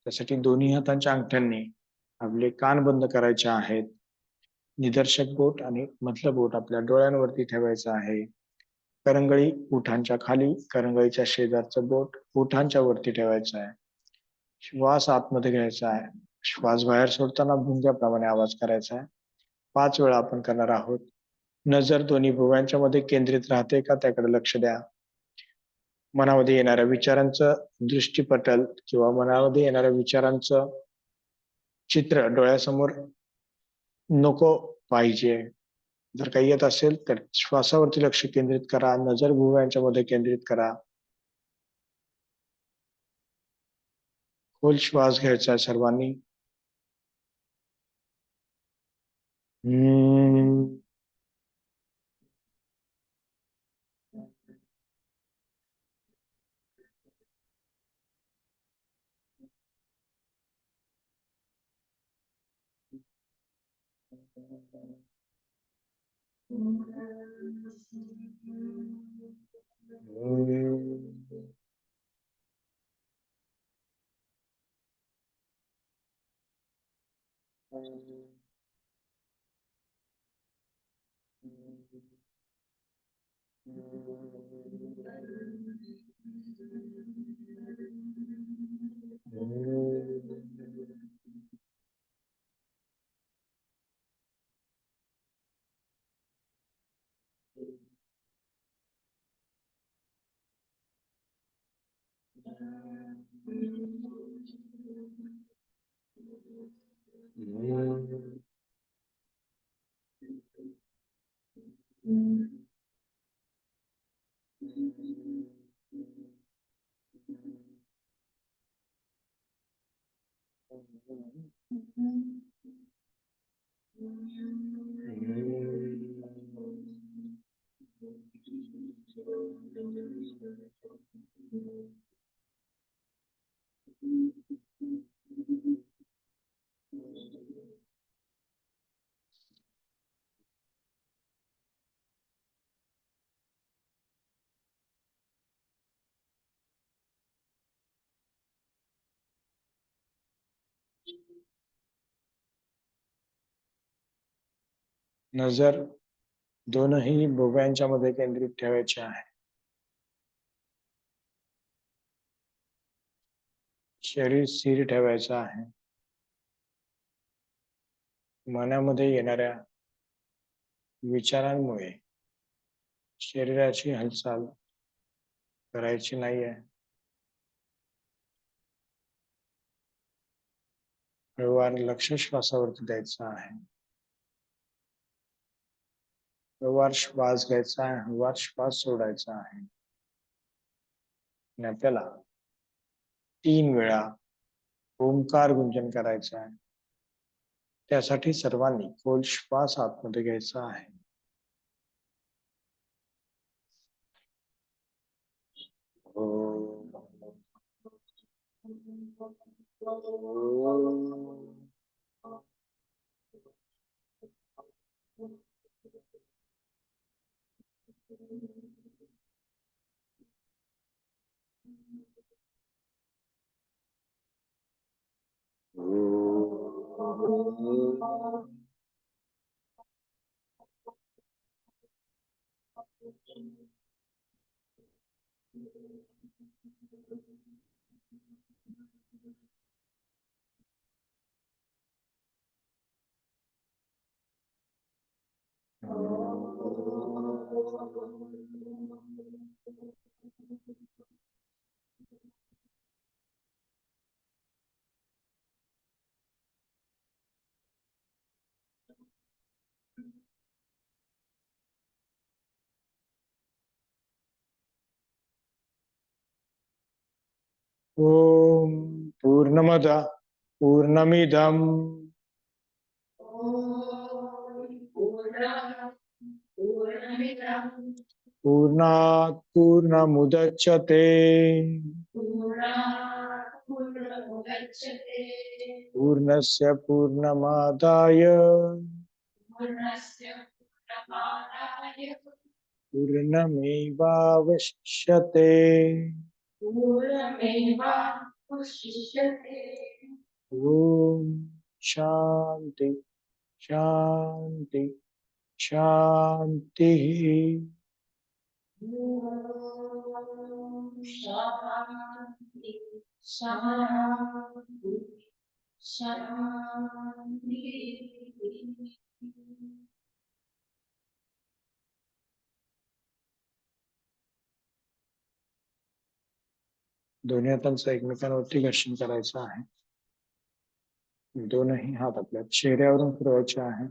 त्यासाठी दोन्ही हातांच्या अंगठ्यांनी आपले कान बंद करायचे आहेत. निदर्शक बोट आणि मधलं बोट आपल्या डोळ्यांवरती ठेवायचं आहे. करंगळी ओठांच्या खाली, करंगळीच्या शेजारचं बोट ओठांच्या वरती ठेवायचं आहे. श्वास आतमध्ये घ्यायचा आहे. श्वास बाहेर सोडताना भुंग्याप्रमाणे आवाज करायचा आहे. 5 वेळा आपण करणार आहोत. नजर दोन्ही भुवयांच्या मध्ये केंद्रित राहते का त्याकडे लक्ष द्या. मनामध्ये येणाऱ्या विचारांचं दृष्टीपटल किंवा मनामध्ये येणाऱ्या विचारांचं चित्र डोळ्यासमोर नको पाहिजे. जर काही येत असेल तर श्वासावरती लक्ष केंद्रित करा. नजर भुवयांच्या मध्ये केंद्रित करा. खोल श्वास घ्यायचा आहे सर्वांनी. नजर दोनही भुवयांच्या मध्ये केंद्रित ठेवायची आहे. शरीर स्थिर ठेवायचं आहे. मनामध्ये येणाऱ्या विचारांमुळे शरीराची हालचाल करायची नाहीये. हळूवार लक्ष श्वासावरती द्यायचं आहे. हळूवार श्वास घ्यायचा आहे. हळूवार श्वास सोडायचा आहे. आणि आपल्याला 3 वेळा ओंकार गुंजन करायचा आहे. त्यासाठी सर्वांनी खोल श्वास आतमध्ये घ्यायचा आहे. ओम पूर्णमद पूर्णमिदं पूर्णात् पूर्णमुदच्यते पूर्णस्य पूर्णमादाय पूर्णमेवावशिष्यते. ओम शांति शांति शांति. शांति शांति शांति। दोन्ही हातांचं एकमेकांवरती घर्षण करायचं आहे. दोनही हात आपल्या चेहऱ्यावरून फिरवायचे आहे.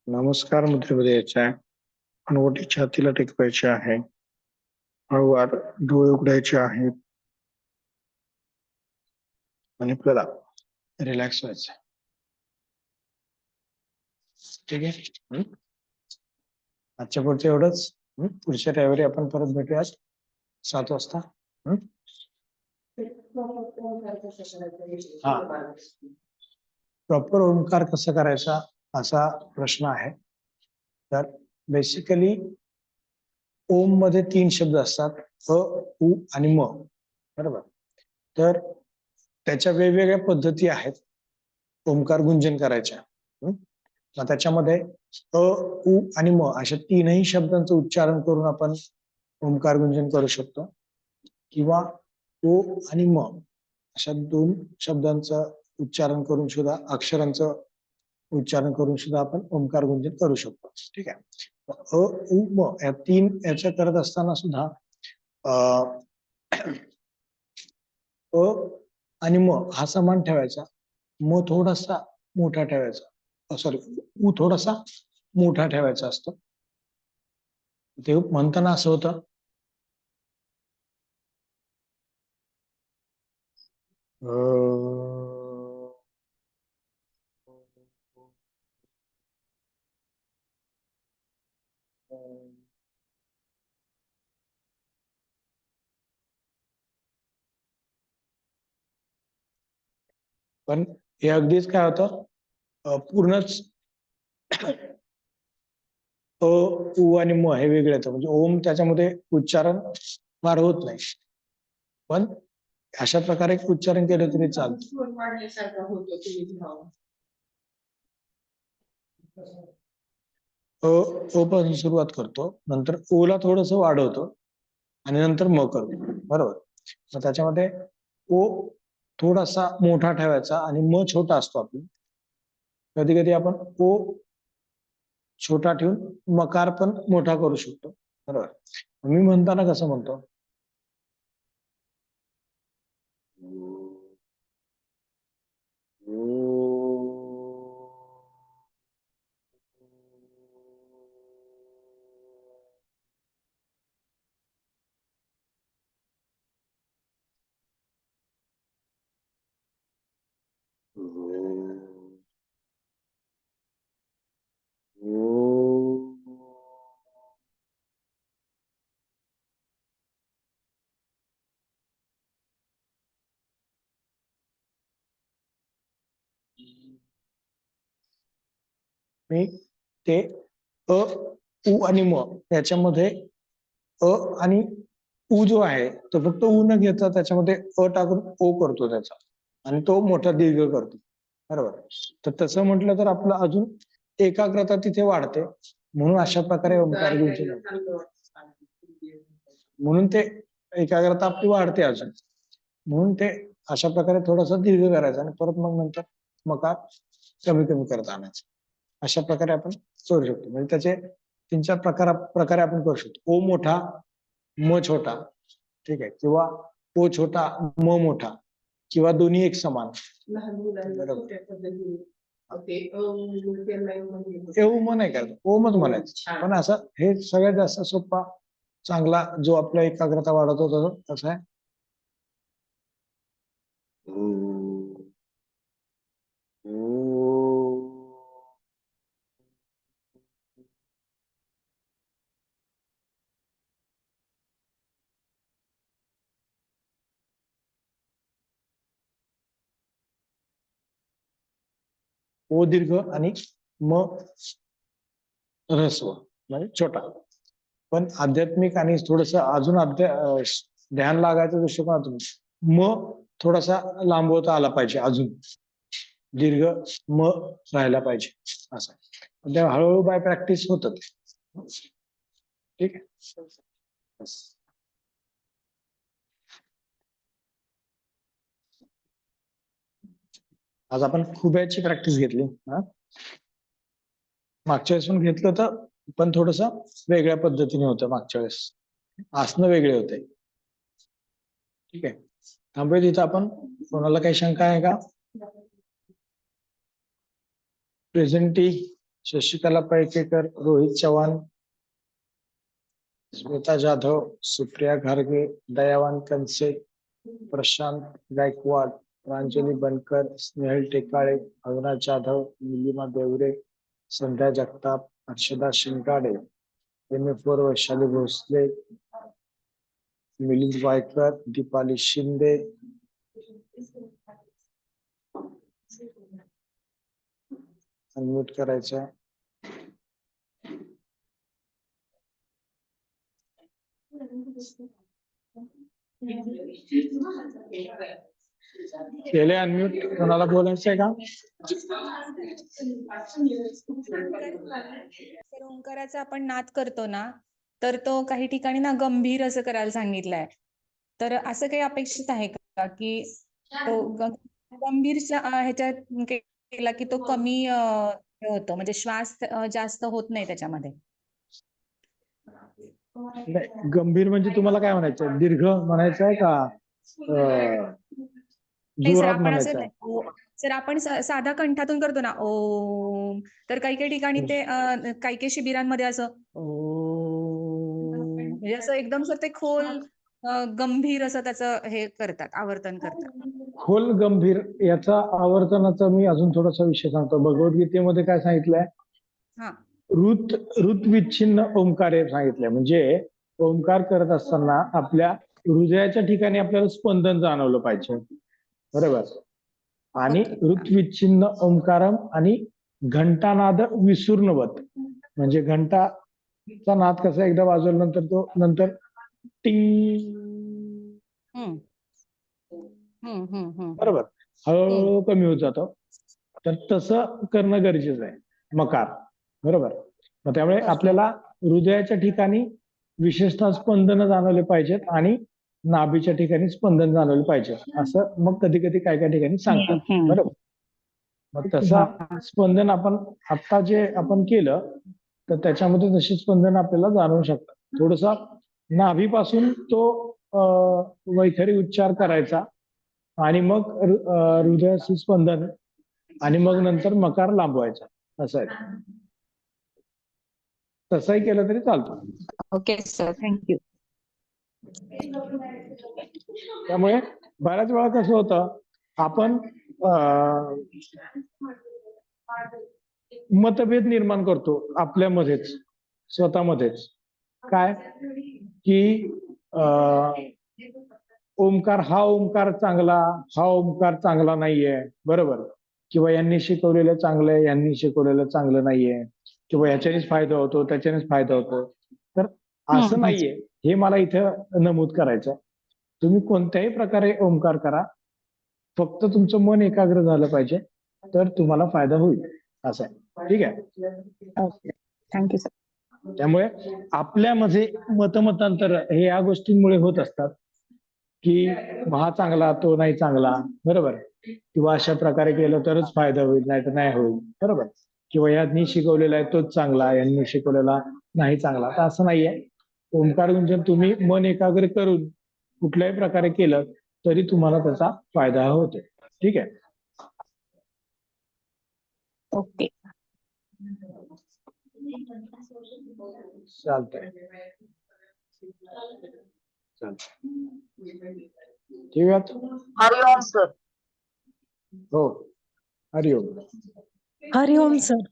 नमस्कार मुद्रेमध्ये यायचं आहे. हनुवटी छातीला टेकवायची आहे. हळूवार डोळे उघडायचे आहेत आणि आपल्याला रिलॅक्स व्हायचं आहे. ठीक आहे. आजच्या पुढचं एवढंच. पुढच्या रविवारी आपण परत भेटूयात 7 वाजता. प्रॉपर ओंकार कसा करायचा असा प्रश्न आहे. तर बेसिकली ओम मध्ये 3 शब्द असतात, अ, उ आणि म. बरोबर. तर त्याच्या वेगवेगळ्या पद्धती आहेत ओंकार गुंजन करायच्या. मग त्याच्यामध्ये अ, उ आणि म अशा 3ही शब्दांचं उच्चारण करून आपण ओंकार गुंजन करू शकतो, किंवा ओ आणि म अशा 2 शब्दांचं उच्चारण करून सुद्धा, अक्षरांचं उच्चारण करून सुद्धा आपण ओंकार गुंजन करू शकतो. ठीक आहे. अ, उ, म या 3 याच्या करत असताना सुद्धा अ आणि म हा समान ठेवायचा, म थोडासा मोठा ठेवायचा, सॉरी उ थोडासा मोठा ठेवायचा असतो. ते म्हणताना असं होतं, पण हे अगदीच काय होतं, पूर्णच अ, उ आणि म हे वेगळे येतं. म्हणजे ओम त्याच्यामध्ये उच्चारण फार होत नाही, पण अशा प्रकारे उच्चारण केलं तरी चालतं. ओ पासून सुरुवात करतो, नंतर ओला थोडस वाढवतो आणि नंतर म करतो. बरोबर. मग त्याच्यामध्ये ओ थोडासा मोठा ठेवायचा आणि म छोटा असतो आपला. कधी कधी आपण ओ छोटा ठेवून मकार पण मोठा करू शकतो. बरोबर. मी म्हणताना कसं म्हणतो, मी ते अ, उ आणि म त्याच्यामध्ये अ आणि उ जो आहे तो फक्त उ न घेता त्याच्यामध्ये अ टाकून ओ करतो त्याचा, आणि तो मोठा दीर्घ करतो. बरोबर. तर तसं म्हटलं तर आपलं अजून एकाग्रता तिथे वाढते. म्हणून अशा प्रकारे ओंकार गुंजन होतं. म्हणून ते एकाग्रता आपली वाढते अजून. म्हणून ते अशा प्रकारे थोडंसं दीर्घ करायचं आणि परत मग नंतर मकार कमी कमी करत आणायचं. अशा प्रकारे आपण करू शकतो. म्हणजे त्याचे 3-4 प्रकारे आपण करू शकतो. ओ मोठा, म छोटा, ठीक आहे, किंवा ओ छोटा, म मोठा, किंवा दोन्ही एक समान. म नाही करायचं, ओमच म्हणायचं. पण असं हे सगळ्यात जास्त सोपा, चांगला, जो आपला एकाग्रता वाढवतो तो कसा आहे, ओ दीर्घ आणि म ह्रस्व म्हणजे छोटा. पण आध्यात्मिक आणि थोडस अजून ध्यान लागायच्या दृष्टिकोनातून म थोडासा लांबवता आला पाहिजे, अजून दीर्घ म राहायला पाहिजे असं. हळूहळू बाय प्रॅक्टिस होत. ठीक आहे. बस. आज आपण खुब्याची प्रॅक्टिस घेतली. मागच्या वेळेस पण घेतलं होतं, पण थोडस वेगळ्या पद्धतीने होतं मागच्या वेळेस. आसनं वेगळे होते. ठीक आहे. थांबूया तिथं आपण. कोणाला काही शंका आहे का? प्रेझेंटी शशिकला पैकेकर, रोहित चव्हाण, स्मिता जाधव, सुप्रिया घारगे, दयावान कनसे, प्रशांत गायकवाड, प्रांजली बनकर, स्नेहल टेकाळे, अविनाश जाधव, निलिमा देवरे, संध्या जगताप, हर्षदा शिंगाडे, MF4 वैशाली भोसले, मिलिंद वायकर, दीपाली शिंदे, अनम्यूट करायचं. केले अनम्यूट. कोणाला बोलायचं आहे का? ओंकाराचा आपण नाद करतो ना, तर तो काही ठिकाणी ना गंभीर असं करायला सांगितलंय. तर असं काही अपेक्षित आहे का की तो गंभीर ह्याच्यात केला की तो कमी होतो, म्हणजे श्वास जास्त होत नाही त्याच्यामध्ये? नाही, गंभीर म्हणजे तुम्हाला काय म्हणायचं? दीर्घ म्हणायचं आहे का जोरात म्हणायचं आहे? सर आपण साधा कंठातून करतो ना ओम, तर काही काही ठिकाणी ते काही काही शिबिरांमध्ये असं ओम म्हणजे असं एकदम सर ते खोल गंभीर असं त्याचं हे करतात, आवर्तन करतात. खोल गंभीर याचा आवर्तनाचा मी अजून थोडासा विषय सांगतो. भगवद्गीतेमध्ये काय सांगितलंय? हा, ऋत विच्छिन्न ओंकार हे सांगितलंय. म्हणजे ओंकार करत असताना आपल्या हृदयाच्या ठिकाणी आपल्याला स्पंदन जाणवलं पाहिजे, बरोबर. आणि ऋत्विच्छिन्न ओंकारम आणि घंटानाद विसूर्णवत, म्हणजे घंटाचा नाद कसा एकदा वाजवल्यानंतर तो नंतर टिंग, बरोबर, हळूहळू कमी होत जातो. तर तसं करणं गरजेचं आहे, मकार, बरोबर. मग त्यामुळे आपल्याला हृदयाच्या ठिकाणी विशेषतः स्पंदन जाणवले पाहिजेत आणि नाभीच्या ठिकाणी स्पंदन जाणवलं पाहिजे, असं मग कधी कधी काय काय ठिकाणी सांगतात, बरोबर. मग तसा स्पंदन आपण आता जे आपण केलं तर त्याच्यामध्ये तशी स्पंदन आपल्याला जाणवू शकतात. थोडसा नाभीपासून तो वैखरी उच्चार करायचा आणि मग हृदयाचं स्पंदन आणि मग नंतर मकार लांबवायचा, असं आहे. तसंही केलं तरी चालतं. Okay sir, thank you. त्यामुळे बऱ्याच वेळा कसं होतं, आपण मतभेद निर्माण करतो आपल्यामध्येच, स्वतःमध्येच. काय की ओंकार चांगला, हा ओंकार चांगला नाहीये, बरोबर. किंवा यांनी शिकवलेलं चांगलं आहे, यांनी शिकवलेलं चांगलं नाहीये, किंवा याच्यानेच फायदा होतो, त्याच्यानेच फायदा होतो. तर असं नाहीये, हे मला इथं नमूद करायचं. तुम्ही कोणत्याही प्रकारे ओंकार करा, फक्त तुमचं मन एकाग्र झालं पाहिजे, तर तुम्हाला फायदा होईल, असं आहे. ठीक आहे. Thank you sir. त्यामुळे आपल्यामध्ये मतमतांतर हे या गोष्टींमुळे होत असतात की हा चांगला, तो नाही चांगला, बरोबर. किंवा अशा प्रकारे केलं तरच फायदा होईल, नाही तर नाही होईल, बरोबर. किंवा यांनी शिकवलेला आहे तोच चांगला, यांनी शिकवलेला नाही चांगला. तर असं नाहीये. ओंकार गुंजन तुम्ही मन एकाग्र करून कुठल्याही प्रकारे केलं तरी तुम्हाला त्याचा फायदा होतो. ठीक आहे. ओके, चालतंय. ठेवूयात. हरिओम सर. हो, हरिओम. हरिओम सर.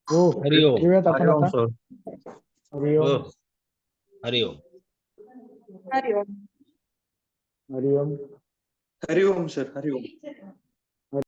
हो, हरिओम. ठेवूयात आपण हरिओम आता. सर. हरिओम. हो. हरिओम. हरिओम. हरिओम. हरिओम सर. हरिओम.